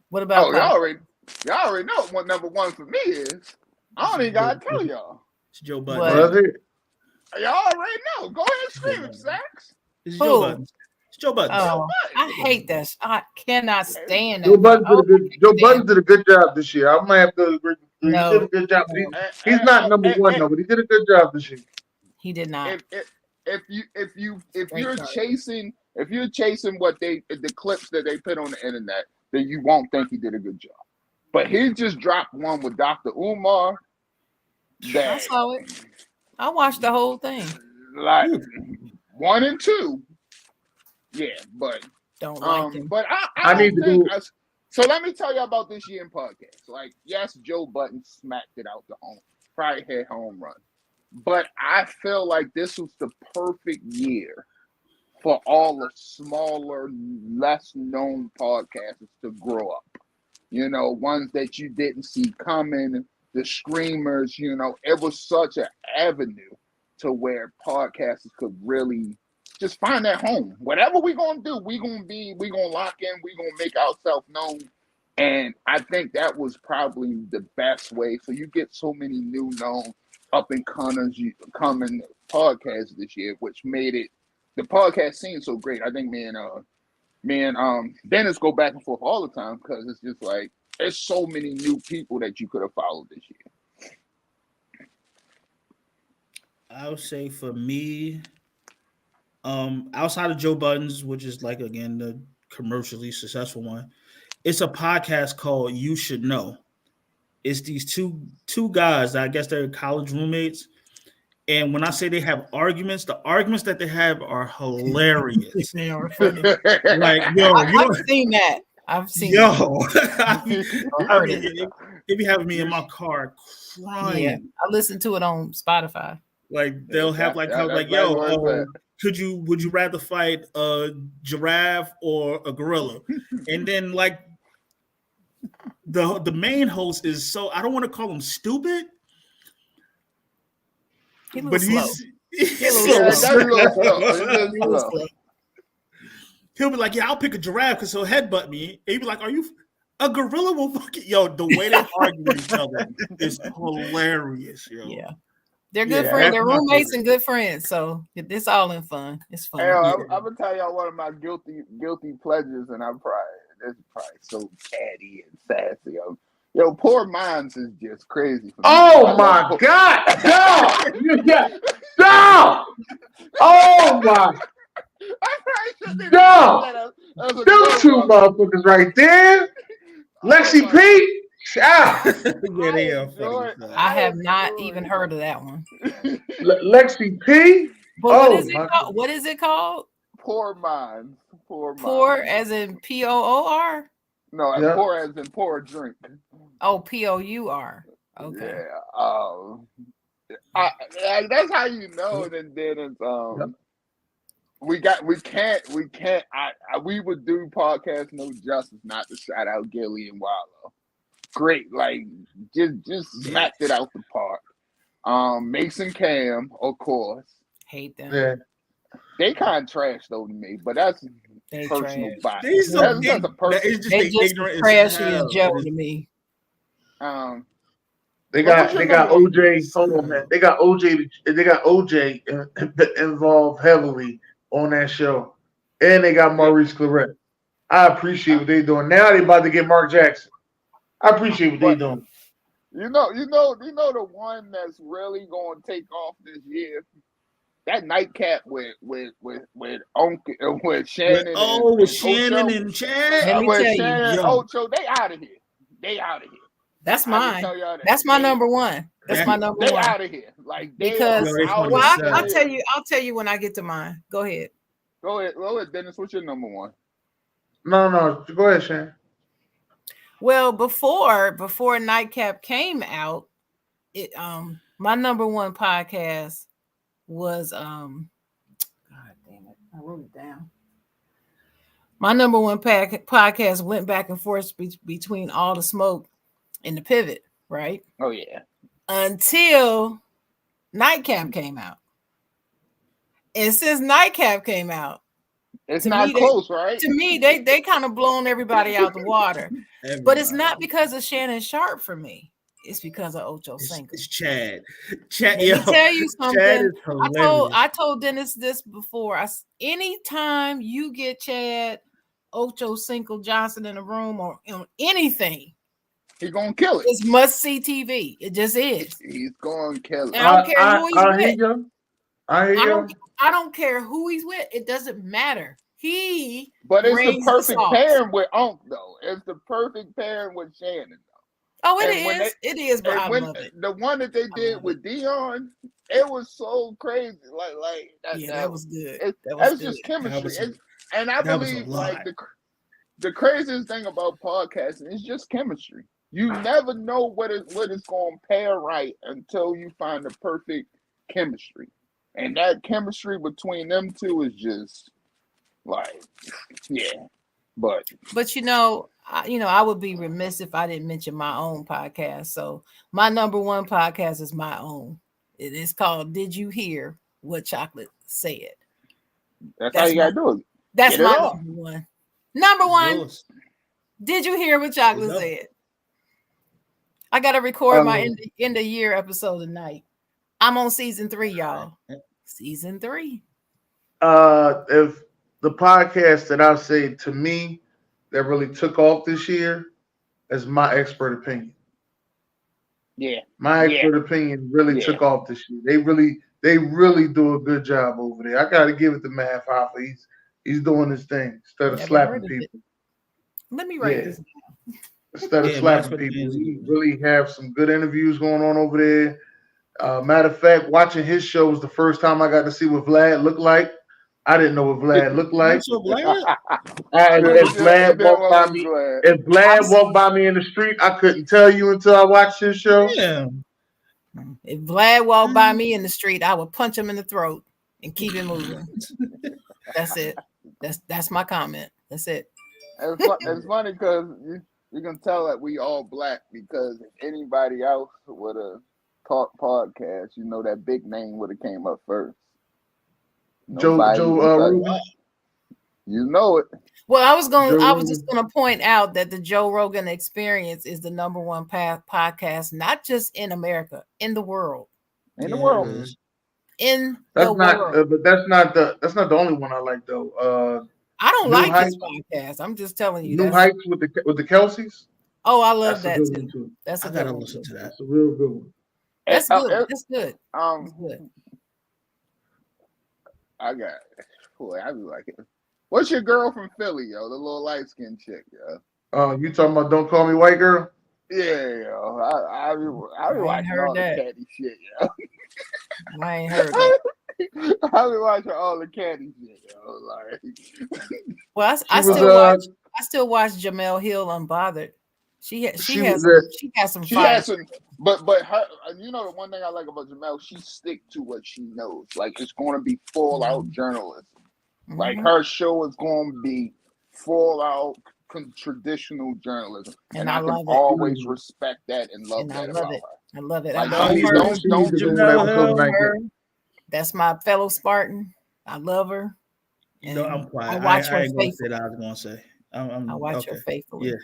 What about
y'all already know what number 1 for me is. I don't even gotta tell y'all.
It's Joe Budden.
Y'all already know. Go ahead and scream it, Sax.
It's Joe Budden. It's Joe Budden.
Oh, I hate that. I cannot stand
Joe Budden did a good job this year. I might have to agree. He did a good job. He's not number 1 though, but he did a good job this year.
He did not.
If you're chasing what the clips that they put on the internet, then you won't think he did a good job. But he just dropped one with Dr. Umar.
I saw it. I watched the whole thing.
Like 1 and 2. Yeah, but
don't like him.
But I need to do. So let me tell you about this year in podcast. Like, yes, Joe Budden smacked it out the home, probably hit home run. But I feel like this was the perfect year for all the smaller, less known podcasters to grow up. Ones that you didn't see coming, the screamers, it was such an avenue to where podcasters could really just find their home. Whatever we're going to do, we're going to lock in, we're going to make ourselves known. And I think that was probably the best way. So you get so many new known up and coming podcasts this year, which made the podcast scene so great. I think me and Dennis go back and forth all the time because it's just like there's so many new people that you could have followed this year.
I would say for me, outside of Joe Budden's, which is like again the commercially successful one, it's a podcast called You Should Know. It's these two guys. I guess they're college roommates. And when I say they have arguments, the arguments that they have are hilarious.
They are funny.
Like, I've
seen that. I've seen
They be having me in my car crying.
Yeah, I listen to it on Spotify.
Like they'll have would you rather fight a giraffe or a gorilla? And then like the main host is I don't want to call him stupid, but
That's a little slow.
He'll be like, "Yeah, I'll pick a giraffe because he'll headbutt me." And he'll be like, "Are you a gorilla? Will fucking the way they argue with each other is hilarious, yo."
Yeah, they're good friends. They're roommates and good friends. So it's all in fun. It's fun.
Hey, I'm gonna tell y'all one of my guilty pleasures, and it's probably so catty and sassy. Yo, Poor Minds is just crazy. For me.
Oh my God! Stop! Oh my! No! Them two motherfuckers right there. Lexi P.
I have not even heard of that one.
Lexi P.
But what is it called?
Poor Minds.
Poor as in POOR?
No, poor as in pour a drink.
Oh, POUR. Okay.
Yeah. That's how you know. And then it's we would do podcasts no justice not to shout out Gilly and Wallow. Great, like just smacked it out the park. Mason Cam, of course.
Hate them.
Yeah.
They kind of trash though to me, but that's personal bias.
It's just trashy as Joe to me.
They got OJ. Hold on, man. They got OJ involved heavily on that show, and they got Maurice Claret. I appreciate what they're doing. Now they about to get Mark Jackson. I appreciate what they're doing.
You know the one that's really going to take off this year. That nightcap with Shannon.
With Shannon and Chad.
With Shannon and Ocho, they out of here.
That's mine. That's my number one. That's my number one.
They out of here. Like
because I'll tell you when I get to mine. Go ahead.
Go ahead, Dennis. What's your number one?
No. Go ahead, Shannon.
Well, before Nightcap came out, my number one podcast was God damn it, I wrote it down. My number one podcast went back and forth between All the Smoke and The Pivot, right?
Oh yeah.
Until Nightcap came out. And since Nightcap came out,
it's not close, right?
To me, they kind of blown everybody out the water. But it's not because of Shannon Sharp for me. It's because of Ocho Cinco.
It's Chad.
Let me tell you something. I told Dennis this before. Anytime you get Chad, Ocho Cinco Johnson in a room or anything,
he's gonna kill it.
It's must see TV. It just is.
He's gonna kill it.
And I don't care who he's with.
I
don't care who he's with. It doesn't matter.
But it's the perfect pairing with Unc though. It's the perfect pairing with Shannon though.
Oh, it is, but I love it.
The one that they did with Dion, it was so crazy. That was good. That was just chemistry. And I believe like the craziest thing about podcasting is just chemistry. You never know what it's going to pair right until you find the perfect chemistry. And that chemistry between them two is just like, yeah. But I would be remiss if I didn't mention my own podcast. So my number one podcast is my own. It is called "Did You Hear What Chocolate Said?" That's how you gotta do it.
That's my number one. Number one. Did you hear what Chocolate said? I gotta record my end of year episode tonight. I'm on season 3, y'all. Season 3.
If the podcast that I say to me that really took off this year is My Expert Opinion.
Yeah.
My Expert Opinion really took off this year. They really do a good job over there. I gotta give it to Matt Hoffa. He's doing his thing instead of slapping people.
Let me write this down.
Instead of slapping people, he really have some good interviews going on over there. Matter of fact, watching his show was the first time I got to see what Vlad looked like. I didn't know what Vlad looked like. If Vlad walked by me in the street, I couldn't tell you until I watched his show.
Yeah.
If Vlad walked by me in the street, I would punch him in the throat and keep it moving. That's it. That's my comment. That's it.
It's funny because you can tell that we all black because if anybody else would have taught podcast, that big name would have came up first.
Rogan.
You know it.
Well, I was just gonna point out that the Joe Rogan Experience is the #1 podcast, not just in America, in the world.
In the world.
World.
But that's not the only one I like though.
I don't like his podcast. I'm just telling you.
New Heights with the Kelseys.
Oh, I love that too.
I gotta listen to that.
That's a real good one.
That's good. That's good.
That's good. I be like it. What's your girl from Philly, yo? The little light skinned chick, yo.
Oh, you talking about Don't Call Me White Girl?
Yeah, yo. I be watching all the catty shit, yo.
I ain't heard that.
I be watching all the catty shit, yo. Like,
well, I still watch Jamel Hill Unbothered. She has some fire.
But her, you know, the one thing I like about Jamel, she stick to what she knows. Like, it's going to be full out journalism. Mm-hmm. Like, her show is going to be full out traditional journalism, and I can always respect that and love that about her.
I love it.
Like,
don't that's my fellow Spartan. I love her.
No, I'm quiet.
I watch her
faithfully.
faithfully.
I was gonna say.
I watch her faithfully.
Yeah.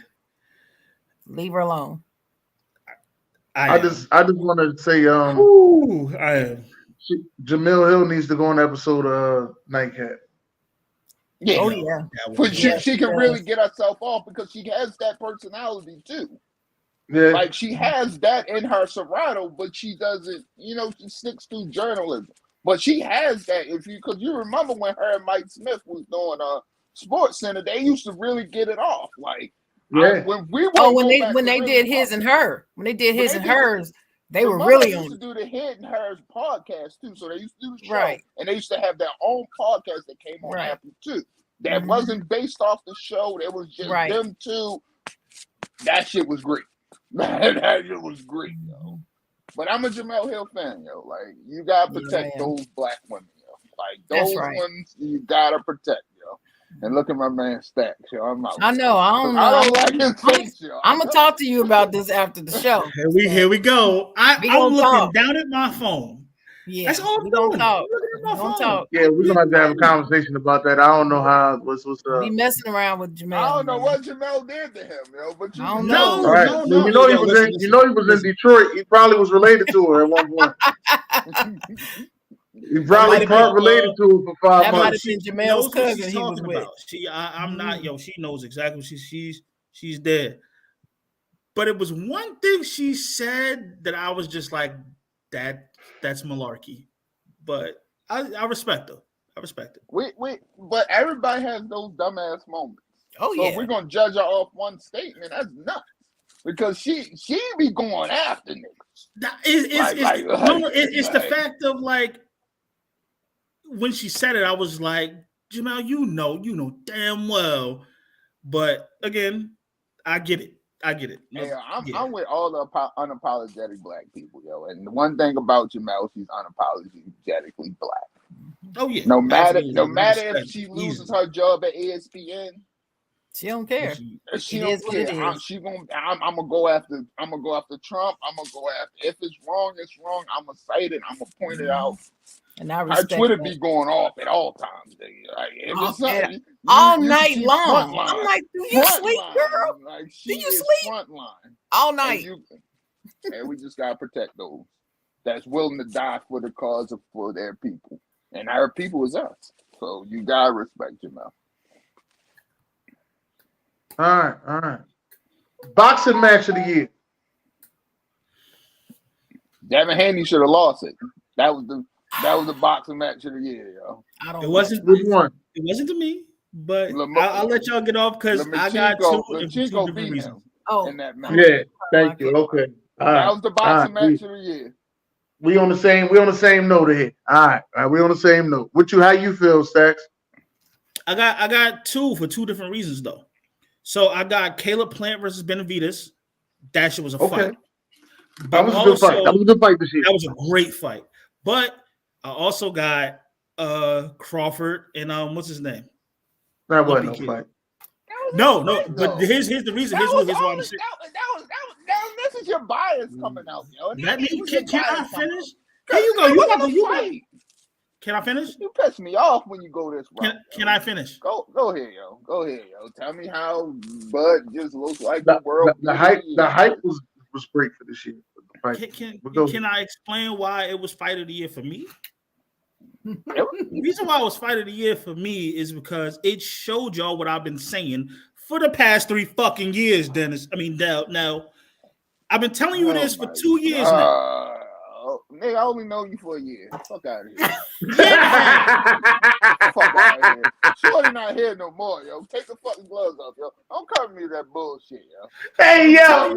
Leave her alone.
I just want to say, Jamil Hill needs to go on episode Nightcap.
Yeah.
Oh yeah.
But she can really get herself off because she has that personality too.
Yeah.
Like, she has that in her Serato, but she doesn't, you know, she sticks to journalism. But she has that because you remember when her and Mike Smith was doing Sports Center, they used to really get it off. Like,
yeah.
When they did his and her, hers, they were really on.
They used to do the His and Hers podcast too. So they used to do the show,
right,
and they used to have their own podcast that came on Apple too. That wasn't based off the show. That was just them two. That shit was great. That shit was great, yo. But I'm a Jamel Hill fan, yo. Like, you gotta protect those black women, yo. Like, those ones you gotta protect, yo. And look at my man Stacks, yo. I'm out.
I know. I don't
like his face, yo.
I'm gonna talk to you about this after the show.
Here we go. I'm looking down at my phone.
Yeah,
that's all
we don't talk. Talk.
Yeah, we're gonna have to have a conversation about that. I don't know how what's
be messing around with Jamel.
I don't know what Jamel did to him, yo. But
I don't know.
All right. No, you know he was in Detroit. He probably was related to her at one point. He probably related to her for 5 months.
That might have been Jamel's cousin. He was with.
I'm not. Yo, she knows exactly. She's there. But it was one thing she said that I was just like, that's malarkey. But I respect her. I respect it.
But everybody has those dumbass moments.
Oh,
so if we're gonna judge her off one statement, that's nuts. Because she be going after niggas.
It's the fact of, like, when she said it, I was like, Jamel, you know damn well. But again, I get it.
Yeah, I'm with all the unapologetic black people, yo. And the one thing about Jamel, she's unapologetically black.
Oh yeah.
No matter if she loses her job at ESPN,
she don't care.
She don't care. I'm gonna go after Trump. I'm gonna go after. If it's wrong, it's wrong. I'm gonna cite it. I'm gonna point it out.
And I respect
her Twitter
that.
Be going off at all times. Like,
all night long. I'm like, do you sleep, girl?
Like,
do you sleep?
Frontline
all night.
And we just gotta protect those that's willing to die for the cause for their people. And our people is us. So you gotta respect your mouth.
All right. Boxing match of the year.
Devin Haney should have lost it. That was the boxing match of the year, yo.
It wasn't
which one.
It wasn't to me, but I'll let y'all get off because I got two different reasons.
In that match.
Yeah, thank you. Okay.
That was the boxing match of the year.
We on the same note here. All right, we on the same note. How you feel, Stacks?
I got two for two different reasons though. So I got Caleb Plant versus Benavidez. That shit was a fight.
That was a good fight. That was a good fight this year.
That was a great fight. But I also got Crawford and what's his name?
That wasn't no fight.
No. But here's the reason. Here's why I'm saying.
This is your bias coming out, yo.
That means can I finish? Here you go. You got to fight. Can I finish?
You piss me off when you go this route.
Can I finish?
Go ahead, yo. Go ahead, yo. Tell me how Bud just looks like the world.
The hype was great for this year.
Can I explain why it was fight of the year for me? The reason why it was fight of the year for me is because it showed y'all what I've been saying for the past 3 fucking years, Dennis. I mean, now I've been telling you this for 2 years now.
Nigga, I only know you for a year. Fuck out of here. Fuck out of here. Shorty not here no more, yo. Take the fucking gloves off, yo. Don't cover me with that bullshit, yo.
Hey, yo.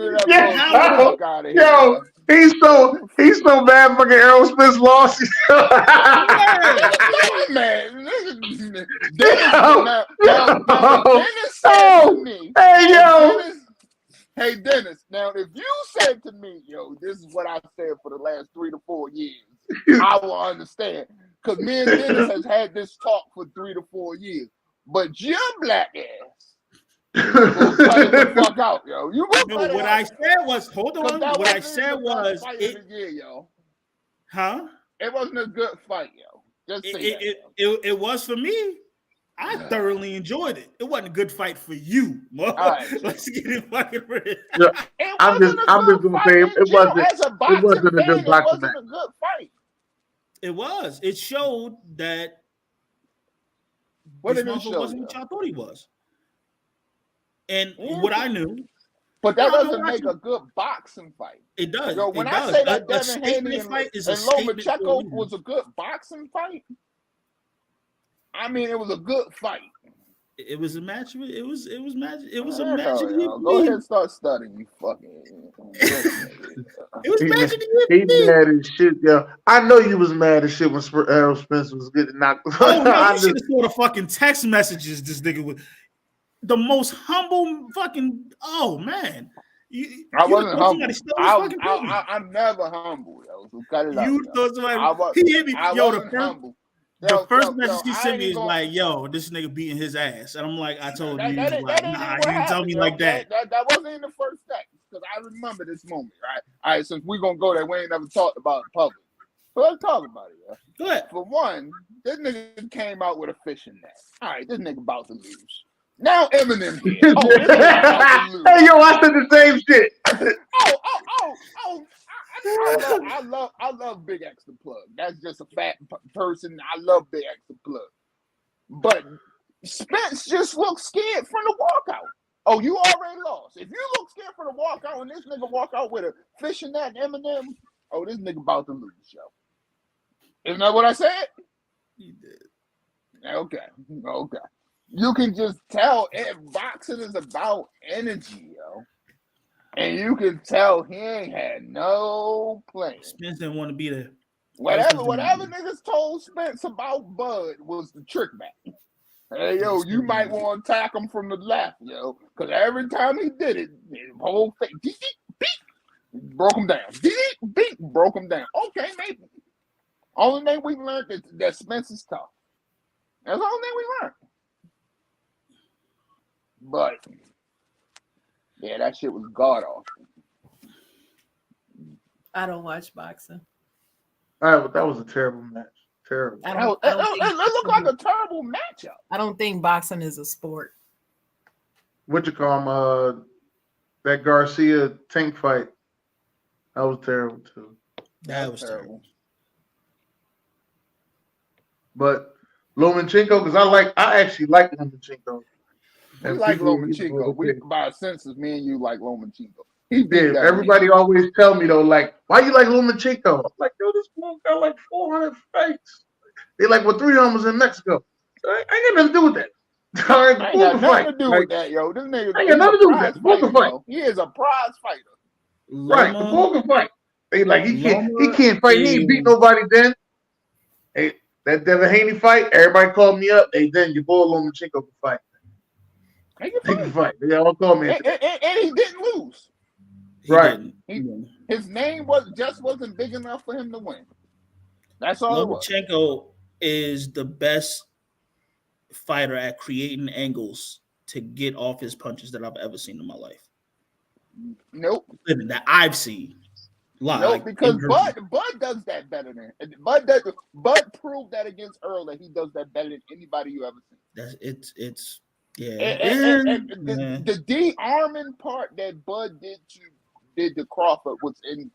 Fuck out of here,
yo. He's so mad fucking Aerosmith lost.
Man, Dennis said to me.
Hey, yo.
Hey, Dennis, now if you said to me, yo, this is what I said for the last 3 to 4 years, I will understand. Because me and Dennis has had this talk for 3 to 4 years. But your black ass will cut it the fuck out, yo. You
what I said was, hold on. What I said was,
yo.
Huh?
It wasn't a good fight, yo. Just say
it was for me. I thoroughly enjoyed it. It wasn't a good fight for you, Mo.
Right.
Let's get it fucking real.
Yeah. I'm just gonna say it wasn't a good boxing match.
It wasn't a good fight.
It was. It showed that
what
this
did it
motherfucker
show,
wasn't what y'all thought he was. And what I knew.
But that doesn't make a good boxing fight.
It does.
Yo, when I say that Devin Haney and Lomachenko was a good boxing fight, I mean it was a good fight.
It was a match. It was magic. It was a match.
Go ahead and start studying, you fucking.
It was magic.
He's mad as shit, yo. I know you was mad as shit when Errol Spence was getting knocked.
Oh no, you should have saw the fucking text messages this nigga with. The most humble fucking. Oh man,
I wasn't humble. I'm never humble, yo. So cut it out.
You thought somebody. He hit me. The first message he sent me is like, "Yo, this nigga beating his ass," and I'm like, "I told you." He's like, "Nah, you didn't tell me like that."
That wasn't in the first text because I remember this moment, right? All right, since we're gonna go there, we ain't never talked about it in public, so let's talk about it. Yeah?
Go ahead.
For one, this nigga came out with a fishing net. All right, this nigga about to lose. Now Eminem here. Oh, this nigga about to lose.
Hey, yo, I said the same shit.
I love Big X the Plug. That's just a fat person. I love Big X the Plug. But Spence just looks scared from the walkout. Oh, you already lost. If you look scared from the walkout and this nigga walk out with a fishing net and Eminem, oh, this nigga about to lose, yo. Isn't that what I said?
You did.
Okay. You can just tell boxing is about energy, yo. And you can tell he ain't had no plan.
Spence didn't want to be there.
Whatever niggas told Spence about Bud was the trick back. Hey, yo, you might want to attack him from the left, yo. Because every time he did it, his whole thing, broke him down. Broke him down. Okay, maybe. Only thing we learned is that Spence is tough. That's the only thing we learned. But yeah, that shit was god awful.
I don't watch boxing.
All right, but that was a terrible match. Terrible.
It looked like a terrible matchup.
I don't think boxing is a sport.
What you call him? That Garcia Tank fight. That was terrible too.
That was terrible.
But Lomachenko, because I actually like Lomachenko.
We like Lomachenko. We by census, me and you like Lomachenko.
He did. Everybody always tell me though, like, why you like Lomachenko? I'm like, yo, this fool got like 400 fights. They like, well, 3 of them was in Mexico. So I ain't got nothing to do with that. All right,
I ain't got nothing to do with that, yo. This nigga,
I ain't got nothing to do with that. Poker fight.
He is a prize fighter.
Right, the poker fight. They like he can't fight. He ain't beat nobody. Then, hey, that Devin Haney fight. Everybody called me up. Hey, then your boy Lomachenko can fight. He can fight. They all called me.
And he didn't lose.
Right.
His name wasn't big enough for him to win. That's all.
Lomachenko is the best fighter at creating angles to get off his punches that I've ever seen in my life.
Nope.
That I've seen.
No, because Bud does that better than Bud proved that against Earl that he does that better than anybody you ever seen.
It's
the de-arming part that Bud did to Crawford was it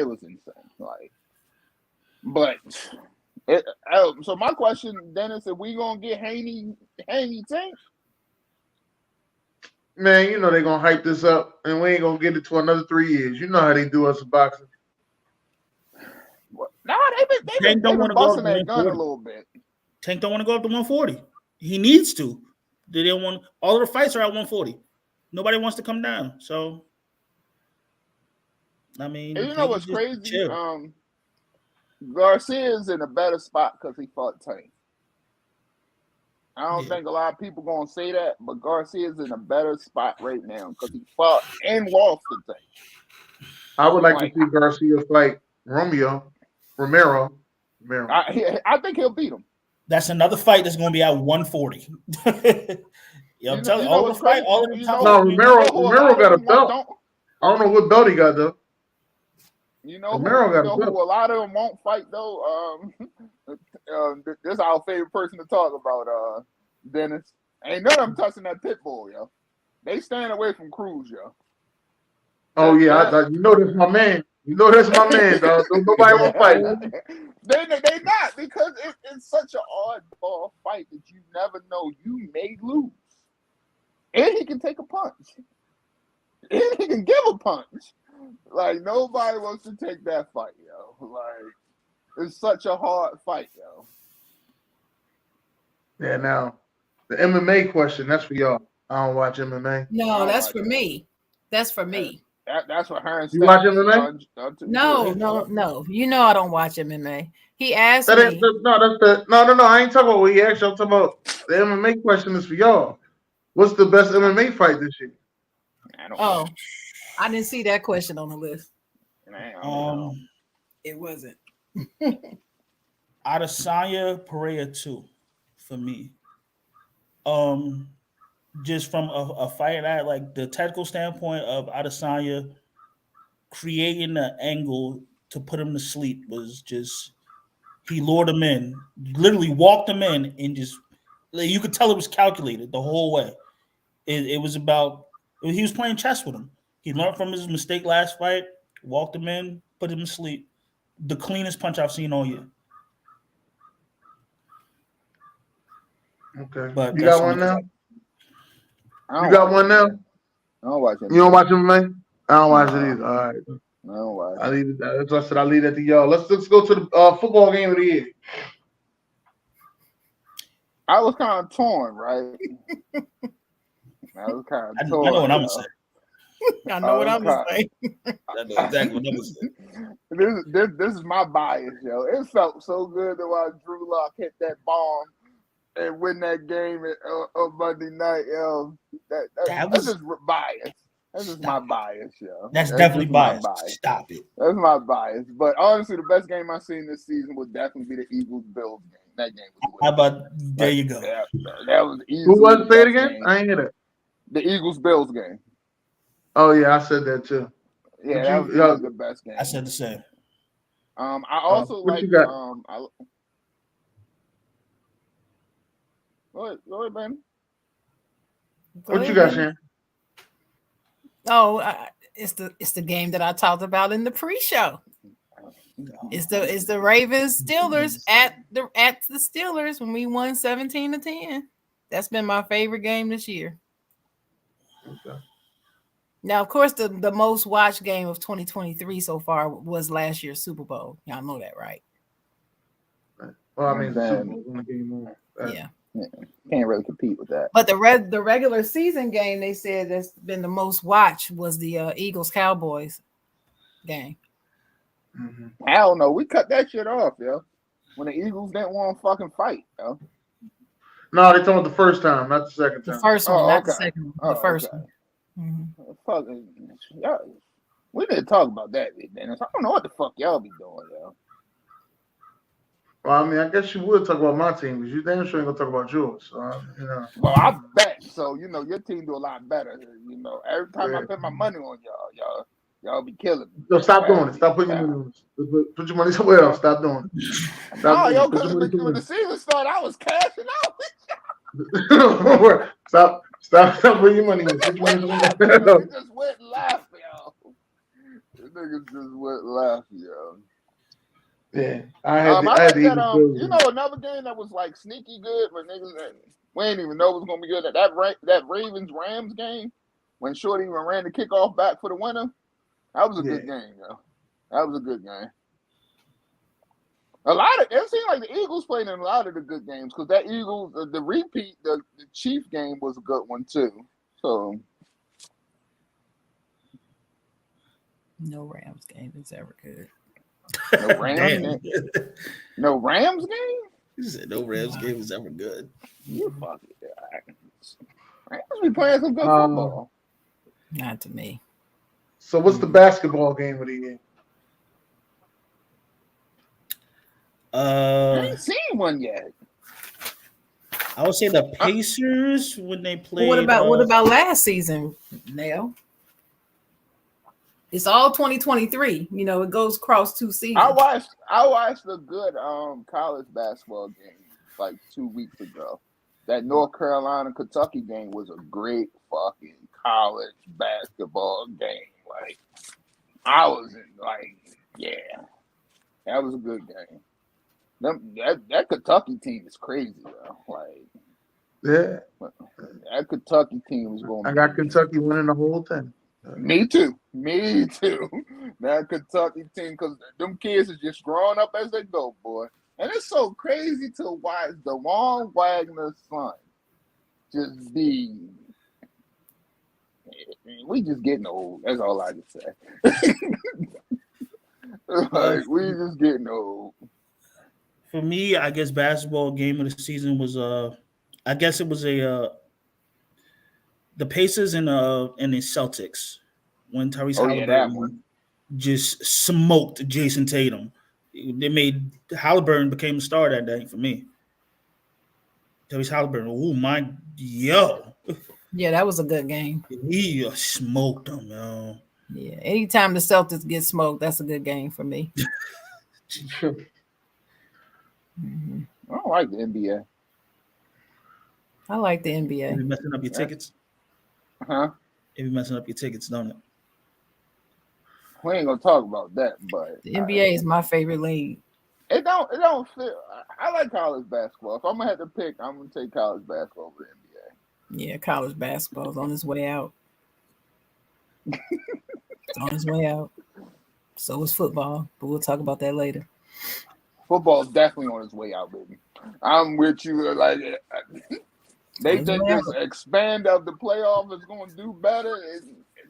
was insane. So my question, Dennis, are we gonna get Haney Tank?
Man, you know they're gonna hype this up, and we ain't gonna get it to another 3 years. You know how they do us in boxing.
No, they've been busting that gun a little bit.
Tank don't want to go up to 140. He needs to. They don't want. All of the fights are at 140. Nobody wants to come down. So, I mean,
and you know what's crazy? Garcia's in a better spot because he fought Tank. I don't think a lot of people gonna say that, but Garcia's in a better spot right now because he fought and lost to Tank.
I would like to see Garcia fight Romero.
I think he'll beat him.
That's another fight that's going to be at 140. I'm telling you, all the fight, all of the top.
No, Romero got a belt. I don't know what belt he got though.
You know, who a lot of them won't fight though. This is our favorite person to talk about, Dennis. Ain't none of them touching that pit bull, yo. They stand away from Cruz, yo.
Oh yeah, you know that's my man. You know that's my man, dog. Nobody won't fight.
They not because it's such an oddball fight that you never know you may lose. And he can take a punch. And he can give a punch. Like nobody wants to take that fight, yo. Like it's such a hard fight, yo.
Yeah, now the MMA question, that's for y'all. I don't watch MMA.
No, that's for me. That's for me.
That's what her and
you watch MMA?
No. You know I don't watch MMA. He asked me.
No. I ain't talking about what he asked you. I'm talking about the MMA question is for y'all. What's the best MMA fight this year?
I didn't see that question on the list. It wasn't.
Adesanya Pereira 2 for me. Just from a fight at like the tactical standpoint of Adesanya creating an angle to put him to sleep was just he lured him in, literally walked him in, and just you could tell it was calculated the whole way. It was about he was playing chess with him. He learned from his mistake last fight, walked him in, put him to sleep. The cleanest punch I've seen all year.
Okay,
but
you got one now.
You
got one now?
I don't watch it.
You don't watch MMA? I don't watch it either. All right.
I don't watch it.
I leave it. That's what I said. I leave that to y'all. Let's go to the football game of the year.
I was kind of torn, right? I was kind of torn.
I know what I'm gonna say.
I know what I'm gonna say.
I know exactly what I'm gonna say.
This is my bias, yo. It felt so good to watch Drew Lock hit that bomb and win that game on Monday night, yo. That's just bias. That's just my bias, yo.
That's definitely bias. Stop it.
That's my bias. But honestly, the best game I've seen this season would definitely be the Eagles-Bills game. That game was
How about there you go.
That was easy.
Who was say it again? Game. I ain't hear that.
The Eagles-Bills game.
Oh yeah, I said that too.
Yeah, that was the best game.
I said the same.
I also like Go ahead, man.
What you got, Sharon?
Oh, it's the game that I talked about in the pre-show. It's the Ravens Steelers at the Steelers when we won 17-10. That's been my favorite game this year.
Okay.
Now, of course, the most watched game of 2023 so far was last year's Super Bowl. Y'all know that, right?
Well, I mean, the Super Bowl won a game on.
Yeah.
Can't really compete with that.
But the regular season game, they said that's been the most watched was the Eagles-Cowboys game.
Mm-hmm. Hell no, we cut that shit off, yo. When the Eagles didn't want to fucking fight, yo.
No, they told the first time, not the second time.
The first one, not the second one. The first one.
Mm-hmm. Fucking, we didn't talk about that, Dennis. I don't know what the fuck y'all be doing, yo.
Well, I mean, I guess you would talk about my team, because you damn sure ain't gonna talk about yours. So,
Well, I bet. So, your team do a lot better. Every time I put my money on y'all, Y'all be killing me.
No, stop doing it. Stop putting your money on it. Put your money somewhere else. Stop doing it.
No, yo, because when the season started, I was cashing out.
Stop putting your money on it. Put your money on it.
He just went left, yo. The niggas just went left, yo.
Yeah,
I like that. You know, another game that was like sneaky good, but niggas we didn't even know it was gonna be good. That Ravens Rams game when Shorty even ran the kickoff back for the winner. That was a good game, yo. That was a good game. It seemed like the Eagles played in a lot of the good games because that Eagles, the repeat, the Chief game was a good one too. So
no Rams game is ever good.
No Rams game. No Rams game.
You said no Rams game is ever good.
You fucking Rams be playing some good football.
Not to me.
So what's the basketball game of the year?
I ain't seen one yet.
I would say the Pacers when they played.
What about last season, Nell? It's all 2023. You know, it goes across 2 seasons.
I watched a good college basketball game like 2 weeks ago. That North Carolina Kentucky game was a great fucking college basketball game. Like I was that was a good game. That Kentucky team is crazy, though. Like, that Kentucky team was going.
I got Kentucky winning the whole thing.
Me too. That Kentucky team, because them kids are just growing up as they go, boy. And it's so crazy to watch DeJuan Wagner's son just be. We just getting old. That's all I can say. Like, we just getting old.
For me, I guess basketball game of the season was I guess it was the Pacers and the Celtics when Tyrese Halliburton just smoked Jason Tatum. They made Halliburton became a star that day for me. Tyrese Halliburton, oh my, yo.
Yeah, that was a good game.
He smoked them, yo.
Yeah, anytime the Celtics get smoked, that's a good game for me.
Mm-hmm. I don't like the NBA.
I like the NBA.
You messing up your tickets?
Huh?
If you messing up your tickets, don't it?
We ain't gonna talk about that, but
the NBA is my favorite league.
It don't fit. I like college basketball. If I'm gonna have to pick, I'm gonna take college basketball over the NBA.
Yeah, college basketball is on its way out. It's on its way out. So is football, but we'll talk about that later.
Football is definitely on its way out, baby. I'm with you. Like they think this expand of the playoff is going to do better.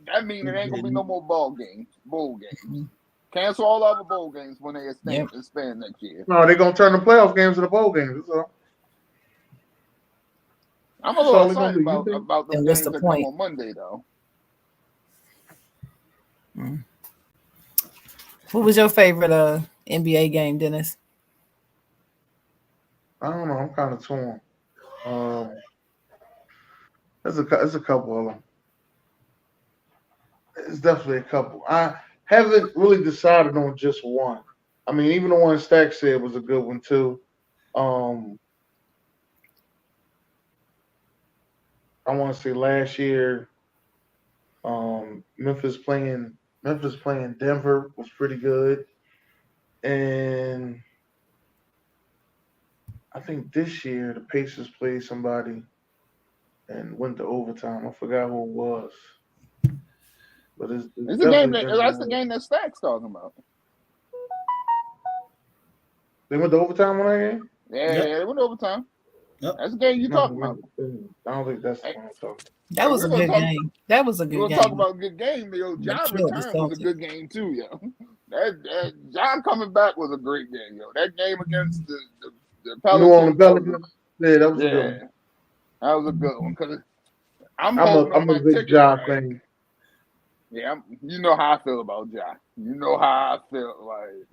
That means it ain't going to be no more bowl games. Mm-hmm. Cancel all other bowl games when they expand next year.
No, they're going to turn the playoff games into bowl games.
I'm a little excited about the games that come on Monday, though.
Mm. What was your favorite NBA game, Dennis?
I don't know. I'm kind of torn. There's a couple of them. It's definitely a couple. I haven't really decided on just one. I mean, even the one Stack said was a good one too. I want to say last year, Memphis playing Denver was pretty good, and I think this year the Pacers played somebody and went to overtime. I forgot who it was. But it's
the game that's the game that Stack's talking about.
They went to overtime on that game?
Yeah, they went to overtime. Yep. That's the game you talking about.
I don't think that's the one I'm talking about.
That was a good game. That was a good game.
We're talking about a good game. Yo, John return was a good game too, yo. That John coming back was a great game, yo. That game against the
Pelicans. Yeah, that was a good one.
That was a good one because I'm
a big Ja fan.
Yeah, you know how I feel about Ja. You know how I feel. Like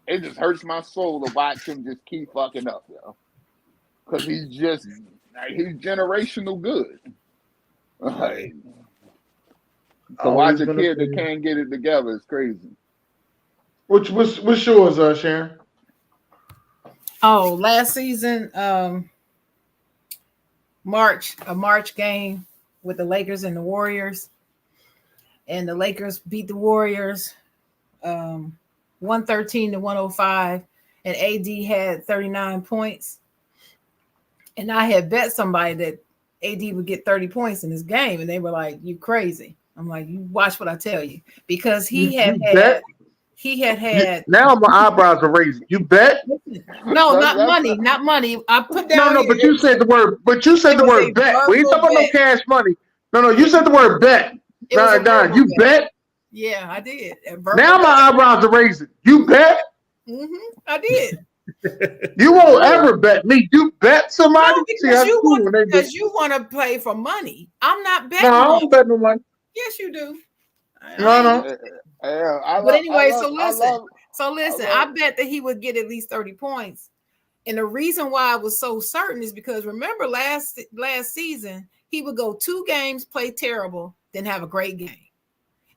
it just hurts my soul to watch him just keep fucking up, yo. Because he's generational good. Like, To watch a kid that can't get it together is crazy.
What's yours, Sharon?
Oh, last season, a March game with the Lakers and the Warriors, and the Lakers beat the Warriors 113-105, and AD had 39 points. And I had bet somebody that AD would get 30 points in this game, and they were like, "You crazy." I'm like, "You watch what I tell you," because he had
now my eyebrows are raising. You bet?
No, not money. I put down.
No, but you said the word. But you said the word bet. We ain't talking about no cash money. No, you said the word bet. Don, you bet?
Yeah, I did.
Now my eyebrows are raising. You bet?
I did.
You won't ever bet me. You bet somebody?
No, because you want to play for money. I'm not betting.
No, I don't bet no money.
Yes, you do.
No.
But anyway, so listen. I bet that he would get at least 30 points. And the reason why I was so certain is because remember last season, he would go 2 games, play terrible, then have a great game.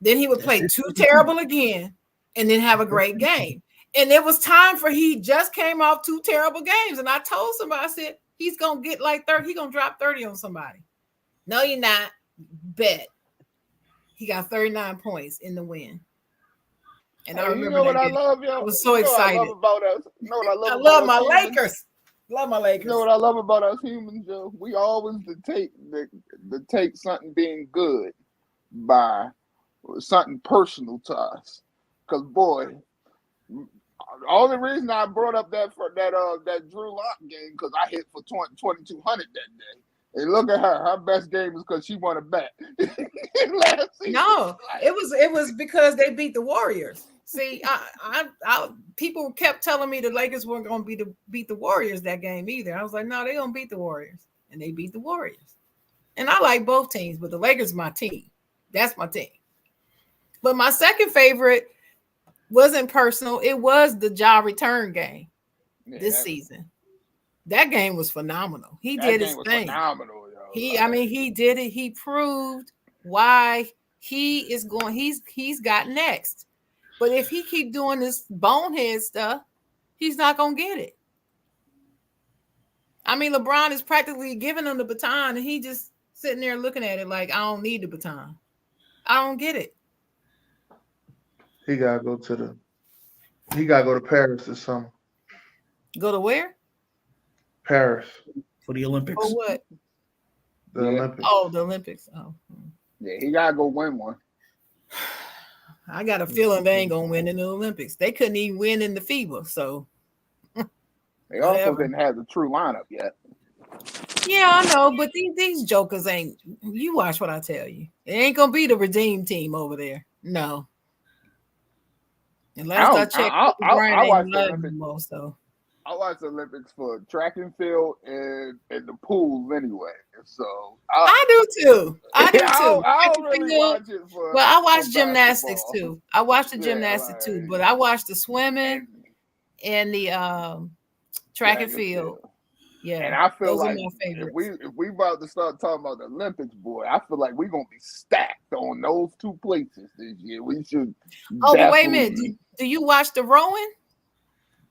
Then he would play 2 terrible again, and then have a great game. And it was time for he just came off 2 terrible games. And I told somebody, I said, he's going to get like 30. He's going to drop 30 on somebody. No, you're not. Bet. He got 39 points in the win. And I remember
what I love, yo?
I was so excited.
I
love my Lakers. Love my Lakers.
You know what I love about us humans, Joe? We always take something being good by something personal to us. Because boy, the only reason I brought up that Drew Lock game because I hit for 2,200 that day. And look at her. Her best game is because she won a bet.
No, it was because they beat the Warriors. See, I people kept telling me the Lakers weren't going to beat the Warriors that game either. I was like, no, they're going to beat the Warriors, and they beat the Warriors. And I like both teams, but the Lakers are my team. That's my team. But my second favorite wasn't personal. It was the Ja return game this season. That game was phenomenal. He did his thing.
Phenomenal, yo.
He did it. He proved why he is going. He's got next. But if he keep doing this bonehead stuff, he's not gonna get it. I mean, LeBron is practically giving him the baton, and he just sitting there looking at it like, I don't need the baton. I don't get it.
He gotta go to Paris this summer.
Go to where?
Paris.
For the Olympics.
For what?
The Olympics.
Oh, the Olympics. Oh.
Yeah, he gotta go win one.
I got a feeling they ain't gonna win in the Olympics. They couldn't even win in the FIBA, so
they also didn't have the true lineup yet.
Yeah, I know, but these jokers ain't. You watch what I tell you. It ain't gonna be the redeem team over there. No. Unless I check,
I watch the Olympics
most though.
I watch the Olympics for track and field and the pool anyway. So I
do too. I
don't really watch it for.
Well, I watch gymnastics too. I watch the gymnastics too, but I watch the swimming and the track and field. Yeah,
and I feel like if we about to start talking about the Olympics, boy, I feel like we're gonna be stacked on those 2 places this year. We should.
Oh, but wait a minute. Do you watch the rowing?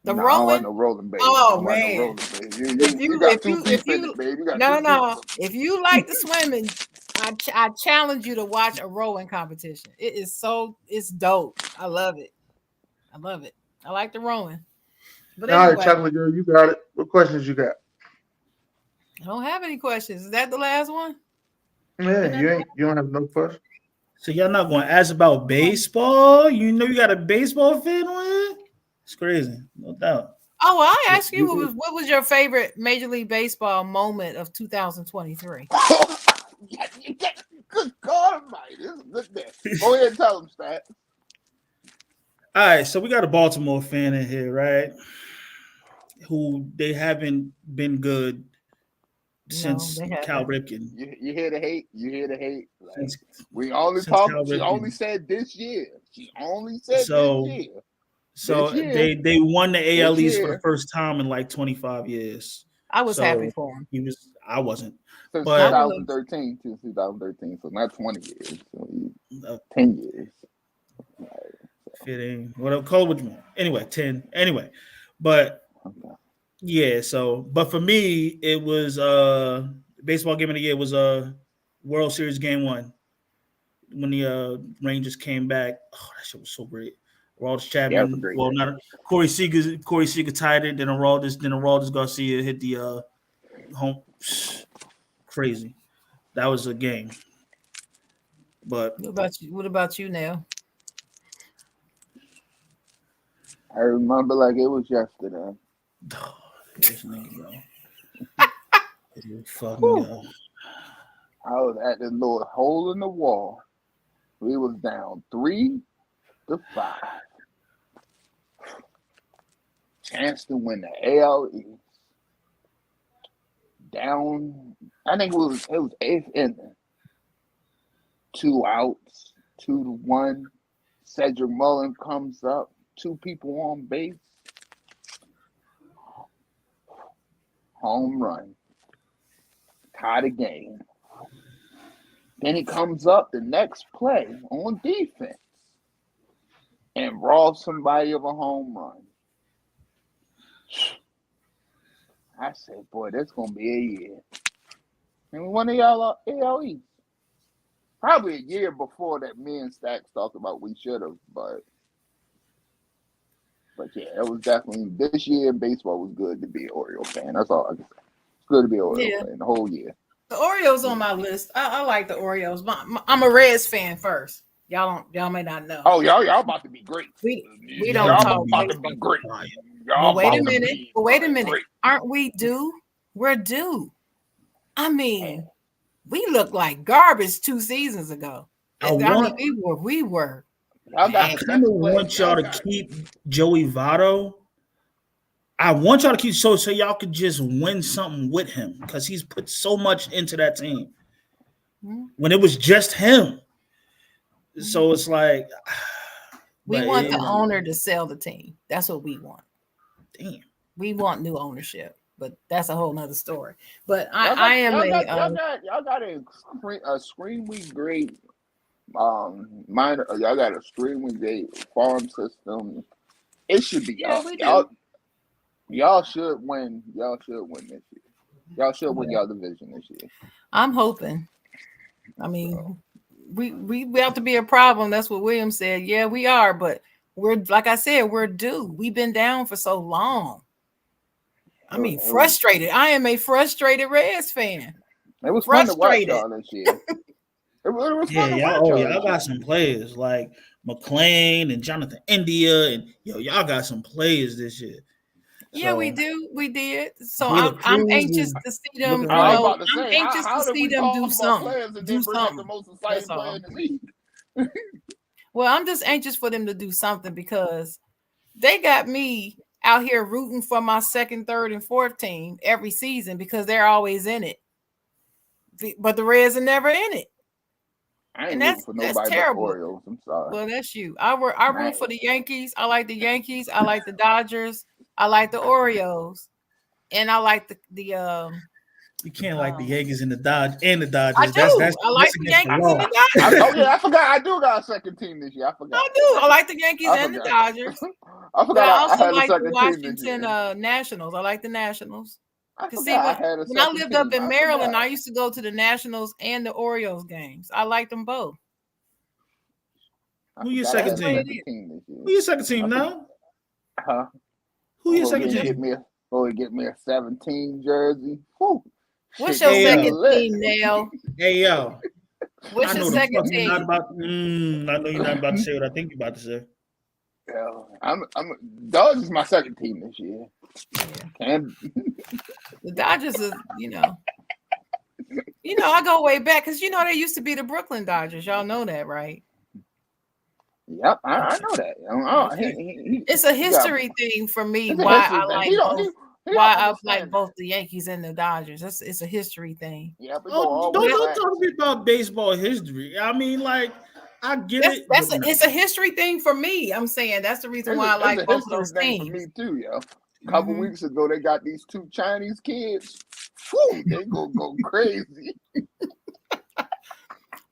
The rowing? I don't like no rolling, baby.
Oh man!
If you
like the swimming, I challenge you to watch a rowing competition. It's dope. I love it. I like the rowing. But anyway,
all right, Chocolate Girl, you got it. What questions you got?
I don't have any questions. Is that the last one?
Yeah, you don't have no questions.
So y'all not going to ask about baseball? You know you got a baseball fan on here? It's crazy, no doubt.
Oh, well, I asked you what was your favorite Major League Baseball moment of 2023?
Good God Almighty, this is a good day. Go ahead and tell them, Stat.
All right, so we got a Baltimore fan in here, right? Who they haven't been good since Cal Ripken.
You hear the hate? You hear the hate? Like, we only talked. She only said this year. She only said this year.
So they won the AL East for the first time in like 25 years.
I was happy for him.
I wasn't.
Since
but
2013 to 2013, so not 20 years, so 10 years.
Fitting. What Cole would you want? Anyway, 10. Anyway, but yeah. So, but for me, it was baseball game of the year was World Series Game 1 when the Rangers came back. Oh, that shit was so great. Aroldis Chapman. Well, not Corey Seager tied it. Then Aroldis Garcia hit the home. Crazy. That was a game. But
what about you now?
I remember like it was yesterday.
Oh, this nigga, bro.
I was at the little hole in the wall. We was down 3-5. Chance to win the AL East. Down, I think it was 8th inning. 2 outs, 2-1. Cedric Mullins comes up. 2 people on base. Home run. Tie the game. Then he comes up the next play on defense and robs somebody of a home run. I said, boy, that's going to be a year. And we won the AL East. Probably a year before that me and Stacks talked about we should have, but yeah, it was definitely this year in baseball was good to be an Oriole fan. That's all I can say. It's good to be an Oriole fan the whole year.
The Orioles on my list. I like the Orioles. I'm a Reds fan first. Y'all may not know.
Oh, y'all about to be great.
We don't talk
about to be great.
Well, wait a minute. Great. Aren't we due? We're due. I mean, we looked like garbage 2 seasons ago. We were.
I kind of want y'all to keep Joey Votto. I want y'all to keep so y'all could just win something with him because he's put so much into that team when it was just him. So it's like
we want the owner to sell the team. That's what we want.
Damn,
we want new ownership, but that's a whole nother story. But
y'all got a extremely great minor. Y'all got a extremely great farm system. It should be y'all should win. Y'all should win this year. Y'all should win y'all division this year.
I'm hoping. I mean, we have to be a problem. That's what William said. Yeah, we are, but we're like I said, we're due. We've been down for so long. I mean, frustrated. I am a frustrated Reds fan.
It was frustrated fun to watch y'all this year. It was fun to watch
y'all got some players like McClain and Jonathan India, and y'all got some players this year.
Yeah, we do. We did. So I'm anxious to see them. I'm anxious to see them do something. Do something. That's all. Well, I'm just anxious for them to do something because they got me out here rooting for my 2nd, 3rd, and 4th team every season because they're always in it. But the Reds are never in it.
I ain't rooting for nobody but terrible. Orioles. I'm sorry.
Well, that's you. I root for the Yankees. I like the Yankees. I like the Dodgers. I like the Orioles, and I like the
You can't like the Yankees and the Dodgers.
I do. I like the Yankees and the Dodgers.
I forgot. I do got a 2nd team this year. I forgot.
I do. I like the Yankees and the Dodgers. I forgot. But I also like the Washington Nationals. I like the Nationals. When I lived up in Maryland, I used to go to the Nationals and the Orioles games. I liked them both.
Who your second team? Who your second team now?
Huh?
Who your second team?
Get me a 17 jersey. Whew.
What's your second team, Nell?
Hey yo.
What's your second team?
I know you're not about to say what I think you're about to say.
Yeah, Dodgers is my second team this year.
Yeah. The Dodgers is, I go way back because they used to be the Brooklyn Dodgers. Y'all know that, right?
Yep, I know that.
It's a history thing for me. Why I like both the Yankees and the Dodgers. It's a history thing.
Yeah,
don't talk to me about baseball history. I mean, like, I get it.
It's a history thing for me. I'm saying that's the reason why I like both of those teams.
For me too, yo. A couple weeks ago, they got these 2 Chinese kids. Whew, they gonna go crazy.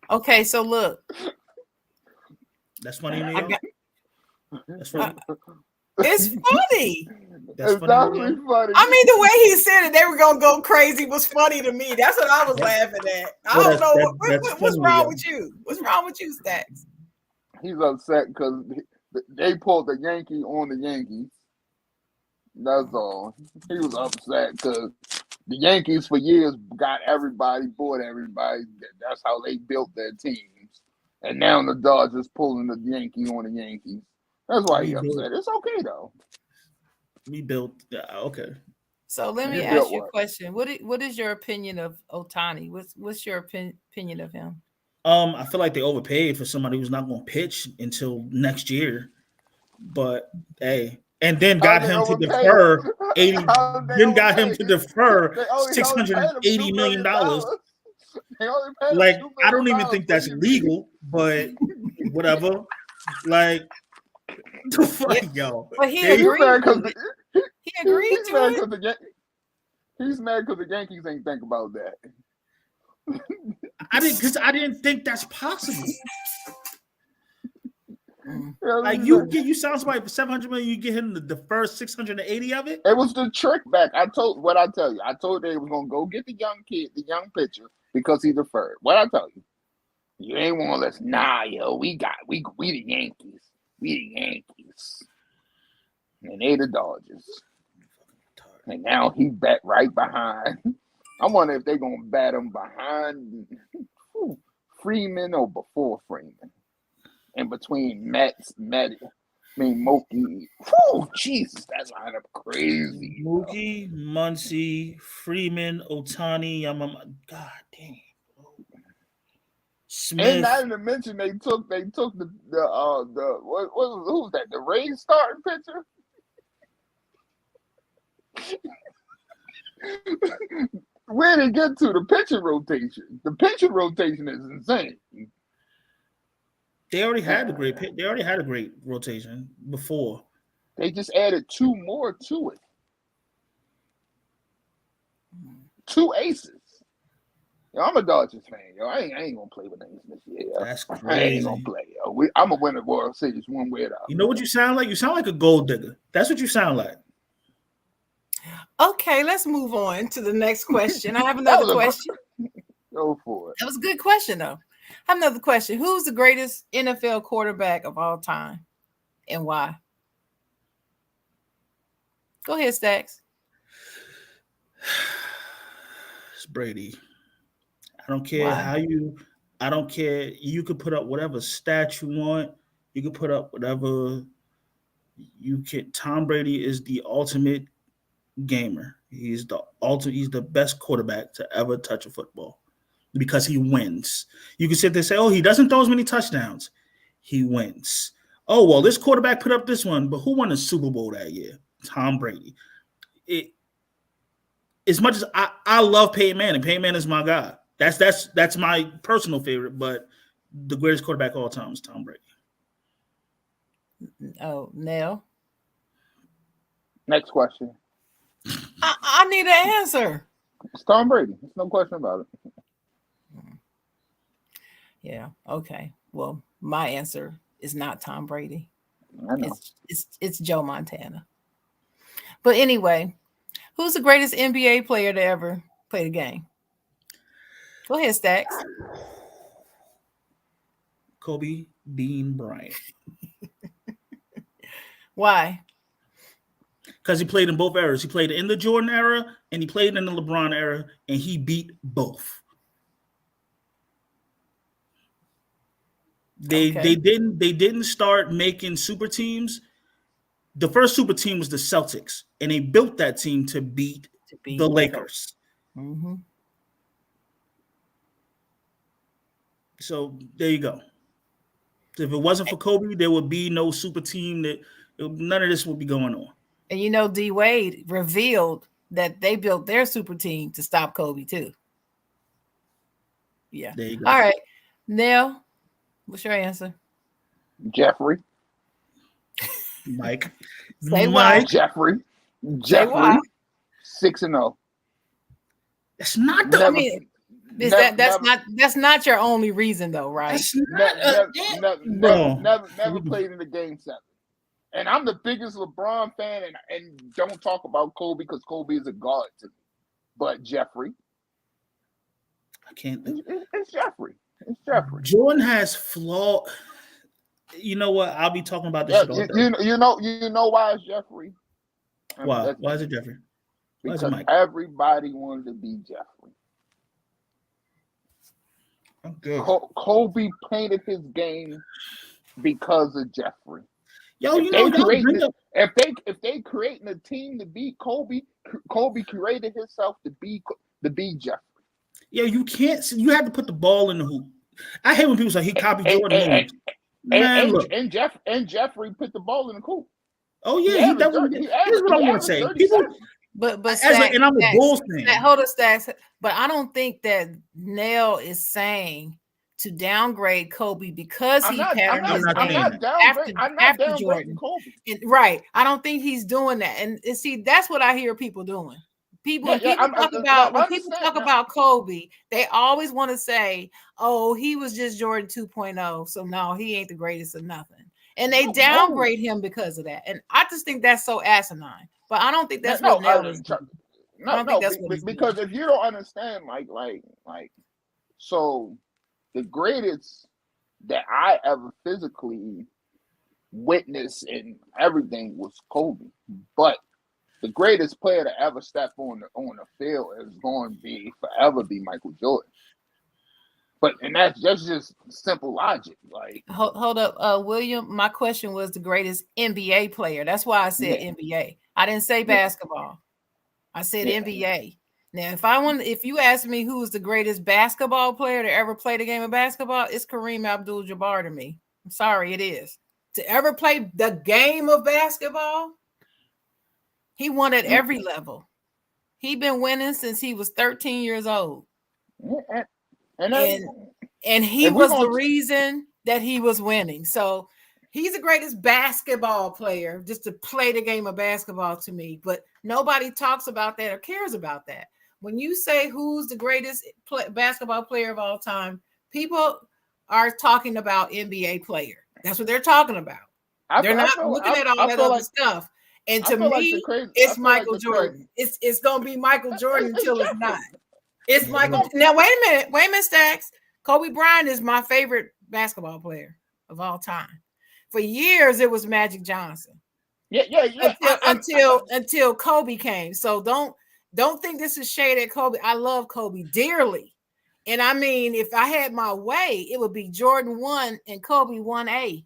Okay, so look.
That's funny, Neil. That's funny.
It's funny.
That's
it's definitely funny.
I mean, the way he said it, they were gonna go crazy was funny to me. That's what I was laughing at. I don't know what's wrong with you. What's wrong with you, Stacks?
He's upset because they pulled the Yankee on the Yankees. That's all. He was upset because the Yankees for years got everybody, bought everybody. That's how they built their teams. And now the Dodgers pulling the Yankee on the Yankees. That's why he's upset. It's okay though.
We built. Okay.
So let me ask you a question. What is your opinion of Ohtani? What's your opinion of him?
I feel like they overpaid for somebody who's not going to pitch until next year. But hey, and then got him to defer $680 million. Like, I don't even think that's legal, but whatever. Like, the fuck, yo.
But he agreed. He agreed to it.
He's mad because the Yankees ain't think about that.
I didn't think that's possible. Like you sound somebody for $700 million, you get him the first 680 of it.
It was the trick back. I told they was gonna go get the young kid, the young pitcher, because he deferred. What I tell you, you ain't want to listen. Nah, yo, we the Yankees, we the Yankees, and they the Dodgers, and now he bet right behind. I wonder if they're gonna bat him behind Freeman or before Freeman. In between Mookie. Whew, Jesus, that's lineup crazy.
Mookie, Muncy, Freeman, Ohtani. God damn. Smith.
And not even to mention they took the who's that? The Rays starting pitcher. Where did it get to? The pitching rotation. The pitching rotation is insane.
They already had a great rotation before.
They just added 2 more to it. 2 aces. Yo, I'm a Dodgers fan, yo. I ain't gonna play with names this year. Yo.
That's crazy.
I ain't gonna play, yo. I'm gonna win the World Series one way or the other.
You know what you sound like? You sound like a gold digger. That's what you sound like.
Okay, let's move on to the next question. I have another question.
Go for it.
That was a good question, though. I have another question. Who's the greatest NFL quarterback of all time and why? Go ahead, Stacks.
It's Brady. I don't care I don't care. You could put up whatever stat you want. You could put up whatever you can. Tom Brady is the ultimate gamer. He's the best quarterback to ever touch a football. Because he wins. You can sit there and say, oh, he doesn't throw as many touchdowns. He wins. Oh, well, this quarterback put up this one, but who won the Super Bowl that year? Tom Brady. As much as I love Peyton Manning, Peyton Manning is my guy. That's my personal favorite, but the greatest quarterback of all time is Tom Brady.
Oh, Nell?
Next question.
I need an answer.
It's Tom Brady. There's no question about it.
Yeah. Okay. Well, my answer is not Tom Brady.
I know.
It's Joe Montana. But anyway, who's the greatest NBA player to ever play the game? Go ahead, Stacks.
Kobe Bean Bryant.
Why?
Because he played in both eras. He played in the Jordan era and he played in the LeBron era, and he beat both. They didn't start making super teams. The first super team was the Celtics, and they built that team to beat the Lakers.
Mm-hmm.
So there you go. If it wasn't for Kobe, there would be no super team. None of this would be going on.
And you know, D Wade revealed that they built their super team to stop Kobe too. Yeah.
There you go.
All right, Nell. What's your answer?
Jeffrey.
Mike.
Say why.
Jeffrey. Jeffrey, 6-0.
That's not the.
I mean, that's not your only reason though, right?
That's never played in the game 7. And I'm the biggest LeBron fan, and don't talk about Kobe because Kobe is a god to me. But Jeffrey,
I can't.
It's Jeffrey. It's Jeffrey.
Jordan has flaw. You know what? I'll be talking about this shit all day.
You know why it's Jeffrey?
Why? Why is it Jeffrey?
Because everybody wanted to be Jeffrey.
Okay.
Kobe painted his game because of Jeffrey.
Yo,
if they creating a team to beat Kobe, Kobe created himself to be Jeffrey.
Yeah, you can't. You have to put the ball in the hoop. I hate when people say he copied Jordan.
And Jeffrey put the ball in the hoop.
Oh yeah, here's what I want to say. People,
but
and I'm a Bulls fan.
Hold on, Stacks. But I don't think that Nell is saying to downgrade Kobe because he carried his game after Jordan. Right. I don't think he's doing that. And see, that's what I hear people doing. When people talk about Kobe, they always want to say, oh, he was just Jordan 2.0. So no, he ain't the greatest of nothing. And they downgrade him because of that. And I just think that's so asinine. But I don't think that's what Nell is doing.
Because if you don't understand, so the greatest that I ever physically witnessed and everything was Kobe. But the greatest player to ever step on the field is going to forever be Michael Jordan. And that's just simple logic. Like,
hold up, William. My question was the greatest NBA player. That's why I said NBA. I didn't say basketball. I said NBA. Now, if you ask me who was the greatest basketball player to ever play the game of basketball, it's Kareem Abdul-Jabbar to me. I'm sorry, it is. To ever play the game of basketball, he won at every level. He been winning since he was 13 years old. And he was the reason that he was winning. So he's the greatest basketball player just to play the game of basketball to me. But nobody talks about that or cares about that. When you say who's the greatest basketball player of all time, people are talking about NBA player. That's what they're talking about. They're not looking at all that other stuff. And to me, it's Michael Jordan. It's going to be Michael Jordan until it's not. It's Michael. Now, wait a minute, Stacks. Kobe Bryant is my favorite basketball player of all time. For years, it was Magic Johnson.
Yeah.
Until Kobe came. So don't think this is shade at Kobe. I love Kobe dearly. And I mean, if I had my way, it would be Jordan 1 and Kobe 1A.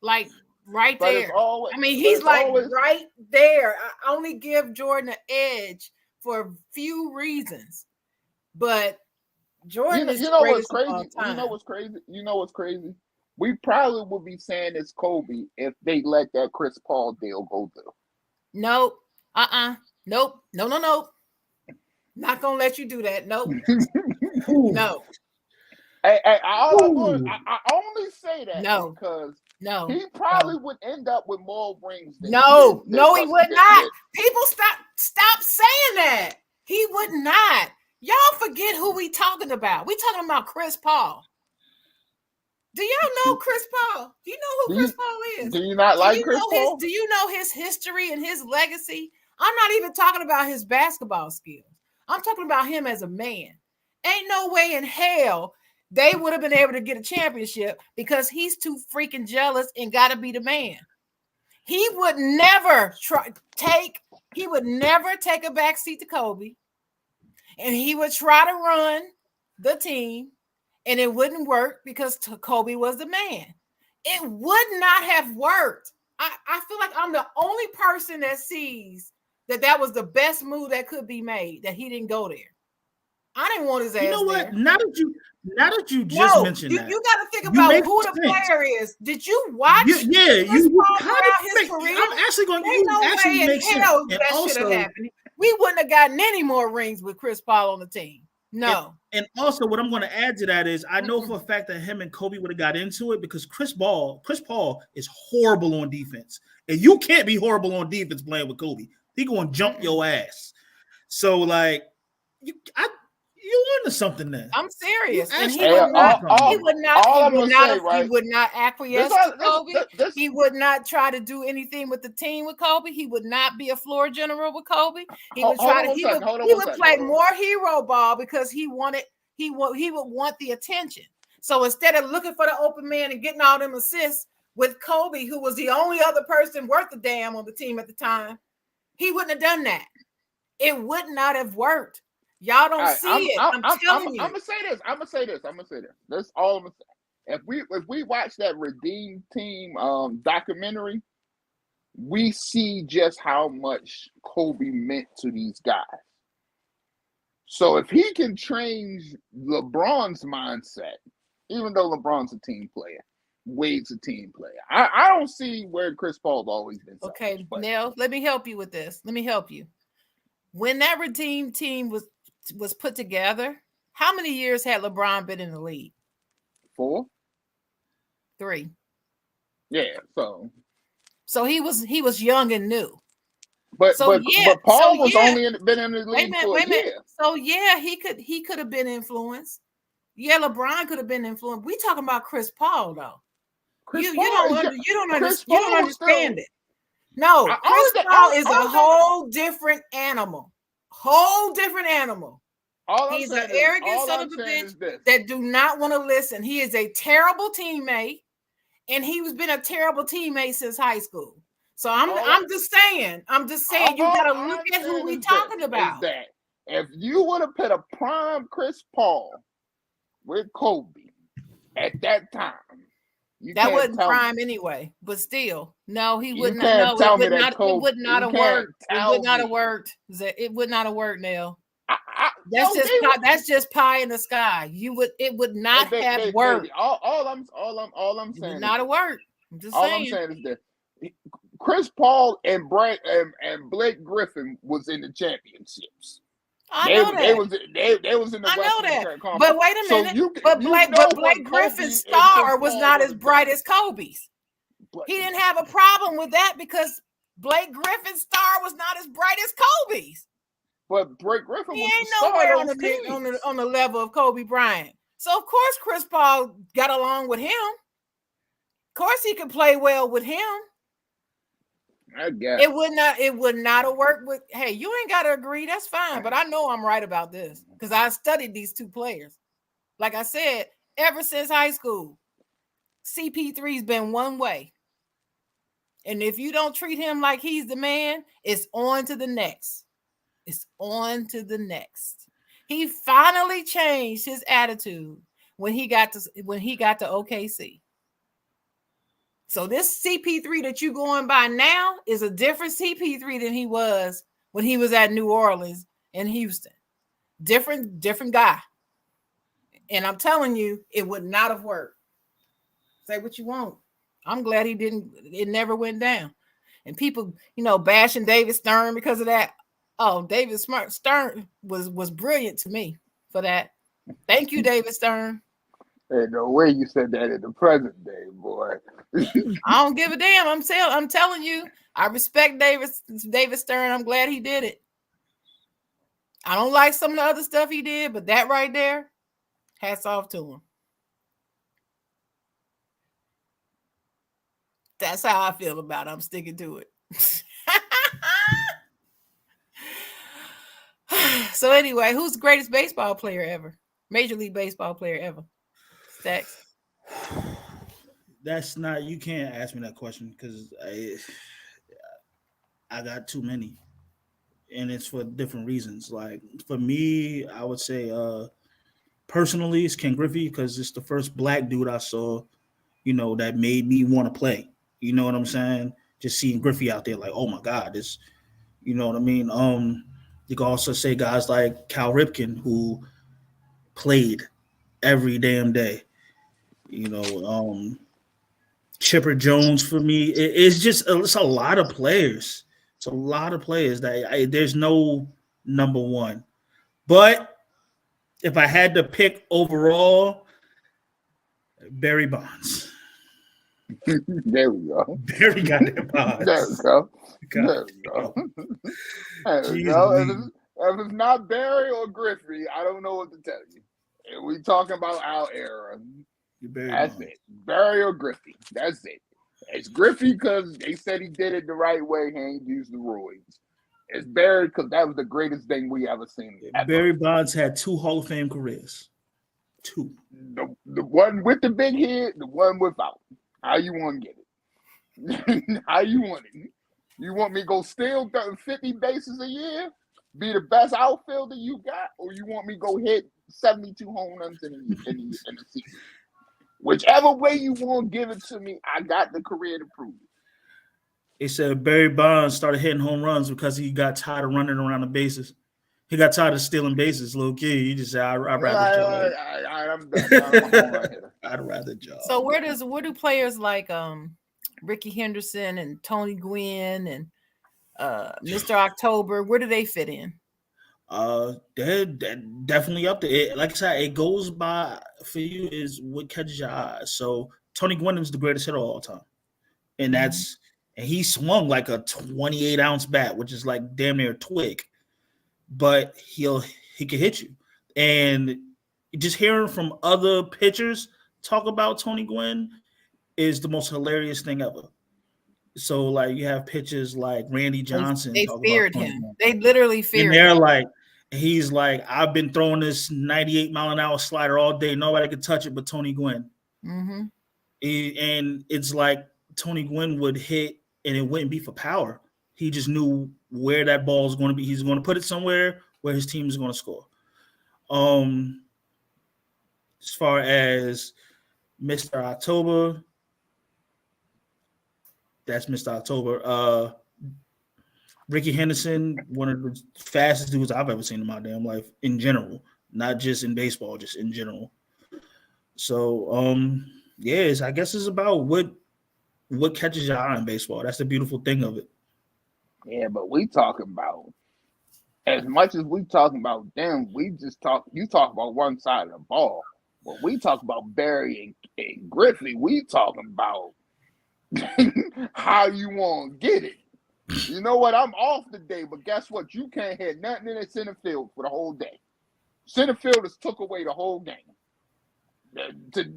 Like right there. He's right there. I only give Jordan an edge for a few reasons. But Jordan is what's crazy.
You know what's crazy? We probably would be saying it's Kobe if they let that Chris Paul deal go through.
Nope. Nope. No. Not gonna let you do that. Nope. No.
I only say that because he probably would end up with more rings.
No, he would not. People stop saying that. He would not. Y'all forget who we talking about. We talking about Chris Paul. Do y'all know Chris Paul? Do you know who Chris Paul is?
Do you not like Chris Paul?
Do you know his history and his legacy? I'm not even talking about his basketball skills. I'm talking about him as a man. Ain't no way in hell they would have been able to get a championship because he's too freaking jealous and got to be the man. He would never take a backseat to Kobe, and he would try to run the team, and it wouldn't work because Kobe was the man. It would not have worked. I feel like I'm the only person that sees that was the best move that could be made, that he didn't go there. I didn't want his ass.
You know what?
There.
Now that you just mentioned that,
you got to think about who the player is. Did you watch?
You
his career?
I'm actually going to make sense.
And also, we wouldn't have gotten any more rings with Chris Paul on the team. No.
And also, what I'm going to add to that is, I know for a fact that him and Kobe would have got into it because Chris Paul is horrible on defense, and you can't be horrible on defense playing with Kobe. He going to jump your ass. So like, you into something then?
I'm serious, and
he would not
acquiesce to Kobe. He would not try to do anything with the team with Kobe. He would not be a floor general with Kobe. He would play more hero ball because he would want the attention. So instead of looking for the open man and getting all them assists with Kobe, who was the only other person worth a damn on the team at the time, he wouldn't have done that. It would not have worked. Y'all don't see it. I'm telling you.
I'm gonna say this. That's all I'm gonna say. If we watch that Redeem Team documentary, we see just how much Kobe meant to these guys. So if he can change LeBron's mindset, even though LeBron's a team player, Wade's a team player, I don't see where Chris Paul's always been.
Okay, Nell, let me help you with this. Let me help you. When that Redeem Team was put together, how many years had LeBron been in the league?
4.
3.
Yeah,
so he was young and new.
But Paul was only been in the league for a year.
So yeah, he could have been influenced. Yeah, LeBron could have been influenced. We talking about Chris Paul though. You don't understand it. No, Chris Paul is a whole different animal. He's an arrogant son of a bitch that do not want to listen. He is a terrible teammate, and he's been a terrible teammate since high school. So I'm just saying, you gotta look at who we talking about.
That if you would have put a prime Chris Paul with Kobe at that time,
that wasn't prime anyway, but still, no, he would not. No, it would not have worked. It would not have worked. It would not have worked, Neil. That's just pie in the sky. It would not have worked.
All I'm saying,
it would not have worked. I'm just
saying.
All I'm
saying is that Chris Paul and Blake Griffin was in the championships.
I know that.
They was in the Western Conference.
But wait a minute. Blake Griffin's star was not as bright as Kobe's. He didn't have a problem with that because Blake Griffin's star was not as bright as Kobe's.
But Blake Griffin
he ain't nowhere on the level of Kobe Bryant. So of course Chris Paul got along with him. Of course he could play well with him.
I guess
it would not have worked with. Hey, you ain't got to agree. That's fine. But I know I'm right about this because I studied these two players. Like I said, ever since high school, CP3's been one way. And if you don't treat him like he's the man, it's on to the next. It's on to the next. He finally changed his attitude when he got to OKC. So this CP3 that you going by now is a different CP3 than he was when he was at New Orleans and Houston. Different guy. And I'm telling you, it would not have worked. Say what you want. I'm glad it never went down. And people, bashing David Stern because of that. Oh, David Stern was brilliant to me for that. Thank you, David Stern.
Ain't no way you said that in the present day, boy.
I don't give a damn. I'm telling you, I respect David Stern. I'm glad he did it. I don't like some of the other stuff he did, but that right there, hats off to him. That's how I feel about it. I'm sticking to it. So anyway, who's the greatest baseball player ever? Major League Baseball player ever? Stacks.
That's not. You can't ask me that question because I got too many, and it's for different reasons. Like for me, I would say personally, it's Ken Griffey because it's the first black dude I saw, that made me want to play. You know what I'm saying? Just seeing Griffey out there, like, oh my God, this. You know what I mean? You can also say guys like Cal Ripken who played every damn day. Chipper Jones for me. It's a lot of players. It's a lot of players that there's no number one. But if I had to pick overall, Barry Bonds.
There we go.
Barry got that Bonds.
There we go.
God
there we go. There we
Jeez,
go. If it's not Barry or Griffey, I don't know what to tell you. If we talking about our era, that's
Bonds.
it. Barry or Griffey. That's it. It's Griffey because they said he did it the right way. He ain't used the roids. It's Barry because that was the greatest thing we ever seen. Ever.
Barry Bonds had 2 Hall of Fame careers. 2.
The one with the big head, the one without. How you want to get it? How you want it? You want me to go steal 50 bases a year, be the best outfielder you got, or you want me to go hit 72 home runs in the season? Whichever way you want to give it to me, I got the career to prove it.
They said Barry Bonds started hitting home runs because he got tired of running around the bases. He got tired of stealing bases, little kid. He just said, "I'd rather
I'm done.
I'd rather jog."
So where do players like Ricky Henderson and Tony Gwynn and Mr. October, where do they fit in?
They're definitely up there. Like I said, it goes by for you is what catches your eye. So Tony Gwynn is the greatest hitter of all time, and and he swung like a 28-ounce bat, which is like damn near a twig, but he can hit you. And just hearing from other pitchers talk about Tony Gwynn is the most hilarious thing ever. So like you have pitchers like Randy Johnson.
They feared him. They literally feared him.
And they're like, he's like, I've been throwing this 98-mile-an-hour slider all day. Nobody could touch it but Tony Gwynn.
Mm-hmm.
And it's like Tony Gwynn would hit and it wouldn't be for power. He just knew where that ball is going to be. He's going to put it somewhere where his team is going to score. As far as Mr. October, that's Mr. October. Ricky Henderson, one of the fastest dudes I've ever seen in my damn life in general, not just in baseball, just in general. So, yes, I guess it's about what catches your eye in baseball. That's the beautiful thing of it.
Yeah, but we talking about, as much as we talking about them, you talk about one side of the ball. When we talk about Barry and Griffey, we talking about how you want to get it. You know what? I'm off today, but guess what? You can't hit nothing in the center field for the whole day. Center fielders took away the whole game.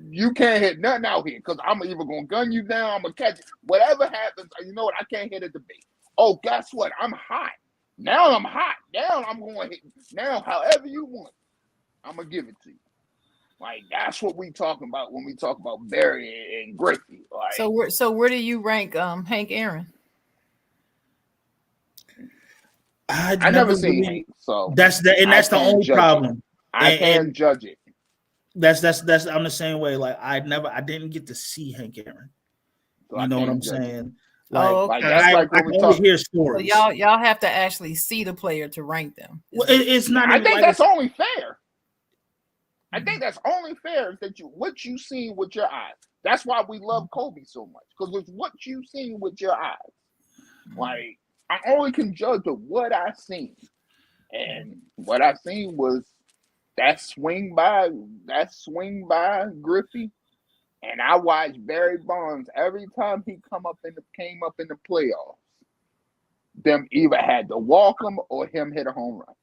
You can't hit nothing out here because I'm either going to gun you down, I'm going to catch it. Whatever happens, you know what? I can't hit at the base. Oh, guess what? I'm hot. Now I'm hot. Now I'm going to hit. Now, however you want, I'm going to give it to you. Like, that's what we talking about when we talk about Barry and Griffey. Like,
so where do you rank Hank Aaron?
I never seen Hank, so
that's the only problem.
I can't judge it.
That's I'm the same way. Like I didn't get to see Hank Aaron.
So
you know what I'm saying?
Like that's like when we talk.
Hear stories.
So y'all have to actually see the player to rank them.
Well, it's not.
I think that's only fair. I think that's only fair is that what you seen with your eyes. That's why we love Kobe so much, because it's what you seen with your eyes. Like I only can judge of what I seen, and what I seen was that swing by Griffey, and I watched Barry Bonds every time he came up in the playoffs. Them either had to walk him or him hit a home run.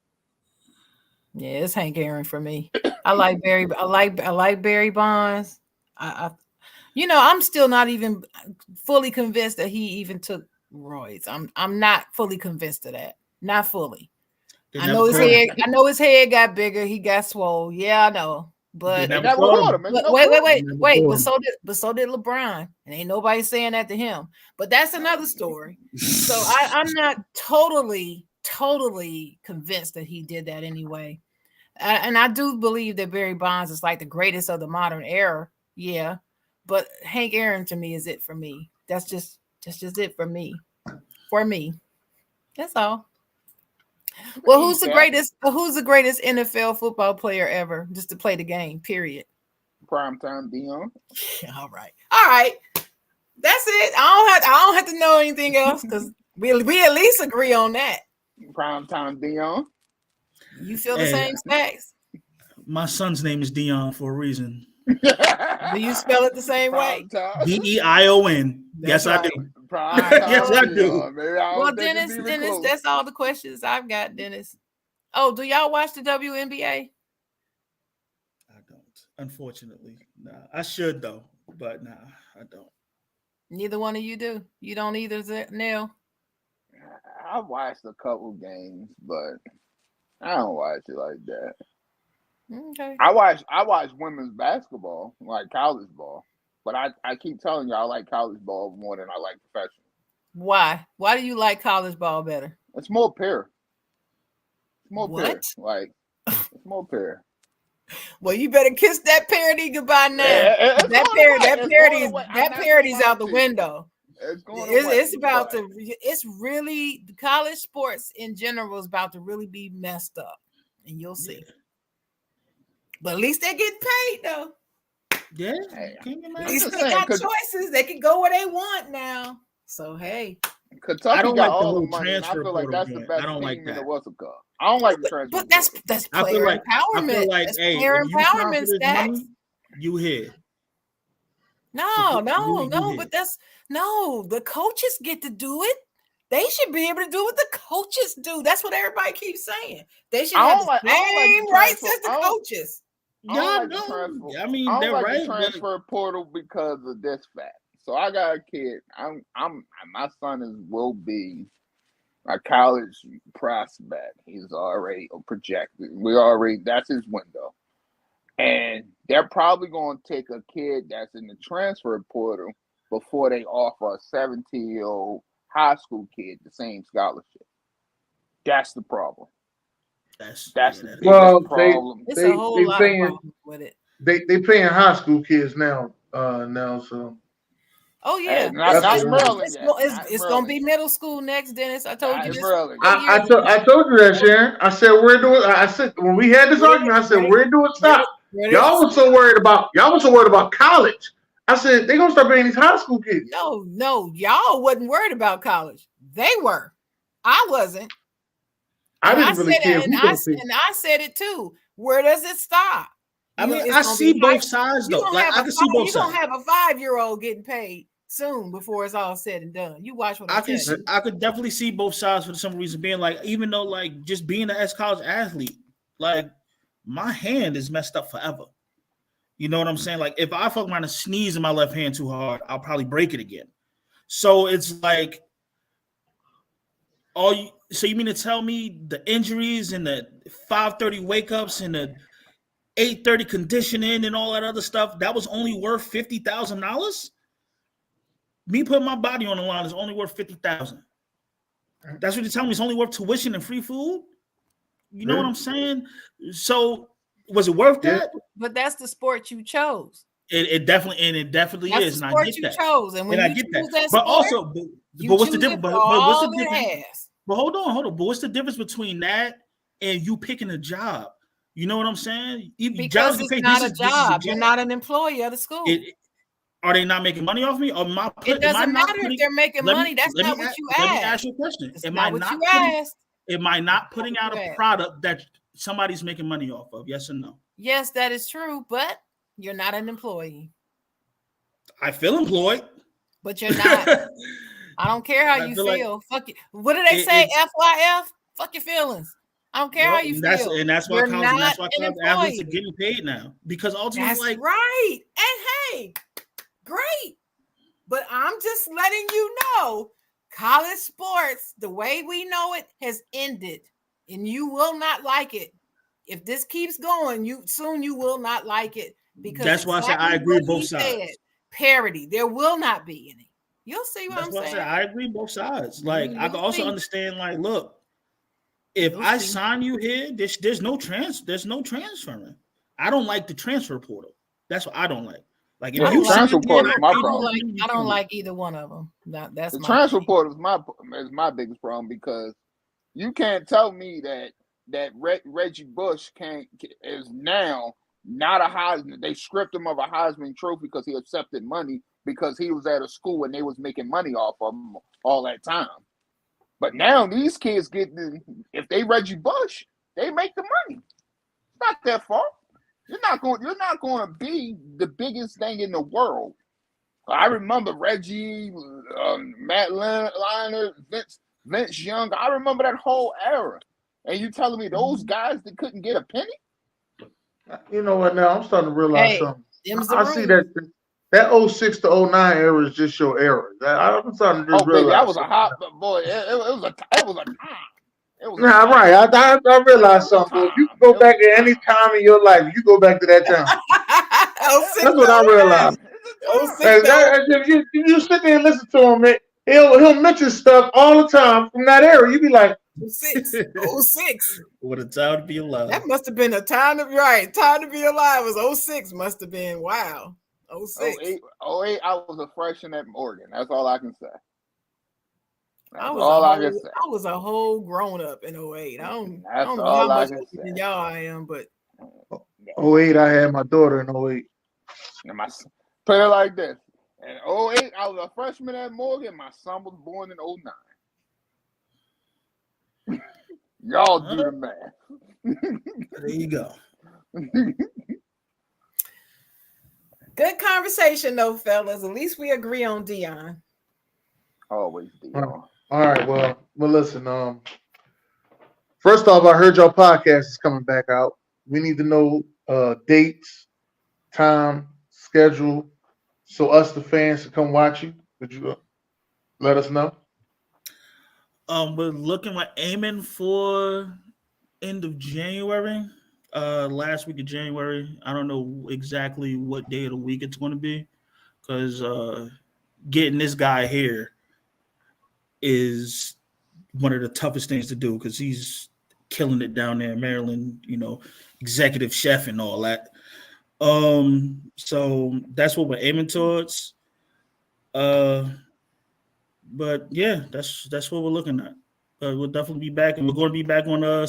Yeah, it's Hank Aaron for me. I like Barry. I like Barry Bonds. I'm still not even fully convinced that he even took roids. I'm not fully convinced of that. Not fully. I know his head got bigger. He got swole. Yeah, I know. But wait. But so did LeBron, and ain't nobody saying that to him. But that's another story. So I'm not totally convinced that he did that anyway. And I do believe that Barry Bonds is like the greatest of the modern era. Yeah, but Hank Aaron to me is it for me. That's just it for me. For me, that's all. Well, who's the greatest NFL football player ever just to play the game? Period.
Primetime Dion.
All right. That's it. I don't have to know anything else because we at least agree on that.
Primetime Dion.
You feel the same facts.
My son's name is Dion for a reason.
Do you spell it the same way?
Deion. Yes,
right.
I do. Yes, I do.
Well, Dennis, that's all the questions I've got, Dennis. Oh, do y'all watch the WNBA?
I don't, unfortunately. Nah, I should though, but nah, I don't.
Neither one of you do. You don't either, Neil.
I watched a couple games, but I don't watch it like that.
Okay.
I watch women's basketball, like college ball, but I keep telling you I like college ball more than I like professional.
Why? Why do you like college ball better?
It's more pure. It's more
what?
pure. Like it's more pure.
Well, you better kiss that parody goodbye now. That parody's out the window. It's about to. It's really college sports in general is about to really be messed up, and you'll see. Yeah. But at least they're getting paid though.
Yeah,
at least they got choices. They can go where they want now. So hey,
Kentucky I don't got like all the money. I feel like that's the best team in the What's Cup. I don't like the transfer.
But that's player empowerment. I feel like that's player empowerment stats.
You here?
No, but the coaches get to do it. They should be able to do what the coaches do. That's what everybody keeps saying. They should have the same rights as the coaches.
I mean, they're right. The transfer portal because of this fact. So I got a kid. My son will be a college prospect. He's already projected. That's his window. And they're probably going to take a kid that's in the transfer portal before they offer a 17-year-old high school kid the same scholarship. That's the problem. That's the biggest problem.
It's a whole lot of problems with it.
They paying high school kids now. So.
Oh yeah, it's gonna be middle school next, Dennis. I told you this.
I told you that, Sharon. I said I said when we had this argument, I said where do it stop? Y'all was so worried about college. I said they gonna start paying these high school kids.
No, y'all wasn't worried about college. They were. I wasn't.
I
said it too. Where does it stop?
I mean, I see both sides though. Like I can see both sides.
You're gonna have a 5-year-old getting paid soon before it's all said and done. You watch what I tell you.
I could definitely see both sides for some reason being like, even though like just being an ex-college athlete, like my hand is messed up forever. You know what I'm saying? Like if I fuck around and sneeze in my left hand too hard, I'll probably break it again. So it's like so you mean to tell me the injuries and the 5:30 wake ups and the 8:30 conditioning and all that other stuff, that was only worth $50,000? Me putting my body on the line is only worth $50,000. That's what you're telling me. It's only worth tuition and free food. You know what I'm saying? So was it worth that?
But that's the sport you chose.
It definitely is.
The sport you chose, and when
I
get
that.
Sport,
but also, but what's the difference? But what's the difference? But hold on. But what's the difference between that and you picking a job? You know what I'm saying?
Because it's not a job. You're not an employee of the school.
Are they not making money off me? Or
it doesn't matter if they're making money. That's not what you asked.
Let me ask you a question. Am I not putting out a product that somebody's making money off of? Yes or no?
Yes, that is true, but you're not an employee.
I feel employed.
But you're not. I don't care how you feel. Like, fuck you. What do they say? FYF? Fuck your feelings. I don't care how you feel.
And that's why college athletes are getting paid now. Because ultimately,
that's right. And hey, great. But I'm just letting you know, college sports, the way we know it, has ended. And you will not like it. If this keeps going, you will not like it. Because
that's why I said I agree with both sides.
Parity. There will not be any. You'll see what I'm saying.
I agree both sides. Like I can also understand, like, look, if I sign you here, there's no transferring. I don't like the transfer portal. That's what I don't like. Like if you
transfer portal is my problem.
I don't like either one of them. That's
the transfer portal is my biggest problem because you can't tell me that Reggie Bush is now not a Heisman. They stripped him of a Heisman trophy because he accepted money because he was at a school and they was making money off of him all that time. But now these kids if they Reggie Bush, they make the money. It's not their fault. You're not going to be the biggest thing in the world. I remember Reggie, Matt Leinart, Vince Young. I remember that whole era. And you telling me those guys that couldn't get a penny?
You know what? Now I'm starting to realize something. I see
that
06 to 09 era is just your era. I'm starting to just realize.
Baby, that was a hot boy. It was a time.
Right. I realized something. If you go back at any time in your life, you go back to that time. That's what I realized. If you sit there and listen to him, man, he'll mention stuff all the time from that era. You be like,
06.
What a time to be alive.
That must have been a time to be right. Time to be alive was 06. Must have been wow. 06.
08, I was a freshman at Morgan. That's all I can say.
I was a whole grown up in 08. I don't know how much older than y'all I am, but
08, I had my daughter in 08.
Put it like this. In 08, I was a freshman at Morgan. My son was born in 09. Y'all do the math.
There you go.
Good conversation, though, fellas. At least we agree on Dion.
Always Dion.
All right. Well, listen. First off, I heard your podcast is coming back out. We need to know dates, time, schedule, so us the fans to come watch you. Could you let us know?
We're aiming for end of January. Last week of January. I don't know exactly what day of the week it's going to be, because getting this guy here is one of the toughest things to do, because he's killing it down there in Maryland, executive chef and all that. So that's what we're aiming towards. But yeah, that's what we're looking at. We'll definitely be back, and we're going to be back on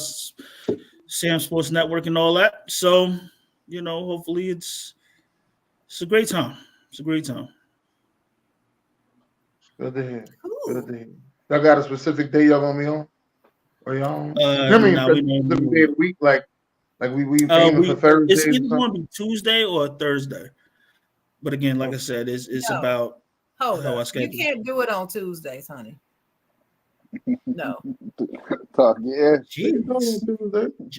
Sam Sports Network and all that. So, hopefully it's a great time. It's a great time.
Good to hear. Good to hear. Y'all got a specific day y'all gonna be on? Or y'all? Specific day of the week, like we aiming for Thursday.
It's either going to be Tuesday or Thursday. But again, like I said, it's about how I schedule.
You can't do it on Tuesdays, honey. No.
Talk, yeah.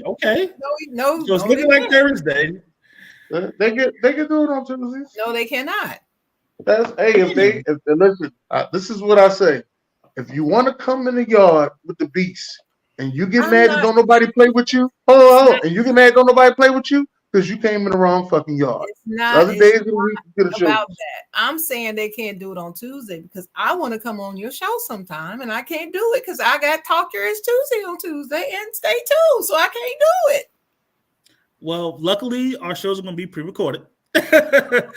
Okay.
No.
So it's looking like Thursday.
They can do it on Tuesdays.
No, they cannot.
If they listen, this is what I say. If you want to come in the yard with the beast and you get mad that don't nobody play with you, and you get mad don't nobody play with you because you came in the wrong fucking yard.
It's not
other days of the week you could have
about that. I'm saying they can't do it on Tuesday because I want to come on your show sometime and I can't do it because I got Talk Your Ass Tuesday on Tuesday and Stay Tuned, so I can't do it.
Well, luckily our shows are going to be pre-recorded.
That'll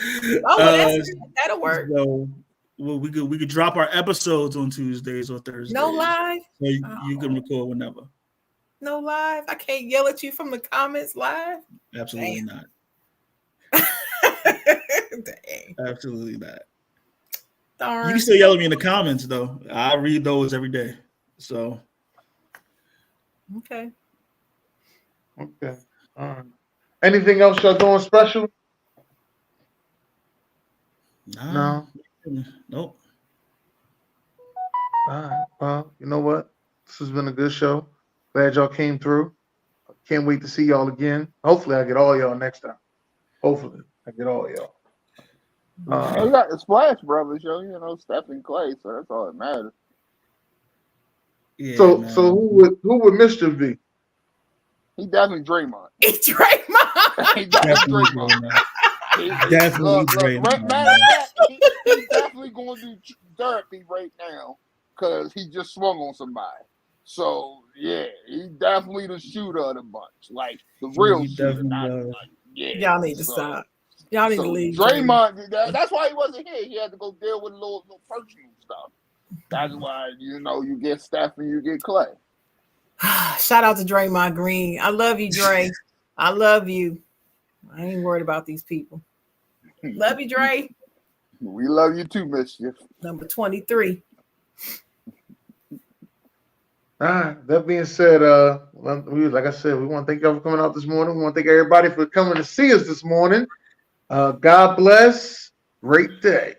work.
So we could drop our episodes on Tuesdays or Thursdays.
No live.
So you can record whenever.
No live. I can't yell at you from the comments live.
Absolutely not.
Dang.
Absolutely not.
Darn.
You can still yell at me in the comments though. I read those every day. So.
Okay.
All right. Anything else y'all doing special? No.
Nope.
All right. Well, you know what? This has been a good show. Glad y'all came through. Can't wait to see y'all again. Hopefully, I get all y'all next time. Hopefully, I get all y'all.
We got the Splash Brothers show, Steph and Clay, so that's all that matters.
Yeah, so who would Mischief be?
He definitely Draymond.
It's Draymond.
He definitely Draymond. He's definitely going to do therapy right now because he just swung on somebody. So yeah, he definitely the shooter of the bunch, like the real shooter.
Y'all need to stop. Y'all need to leave.
Draymond, that's why he wasn't here. He had to go deal with a little personal stuff. That's why you get Steph and you get Clay.
Shout out to Draymond Green. I love you, Dre. I love you. I ain't worried about these people. Love you, Dre.
We love you too, Mischief.
Number 23.
All right. That being said, Well, like I said, we want to thank y'all for coming out this morning. We want to thank everybody for coming to see us this morning. God bless. Great day.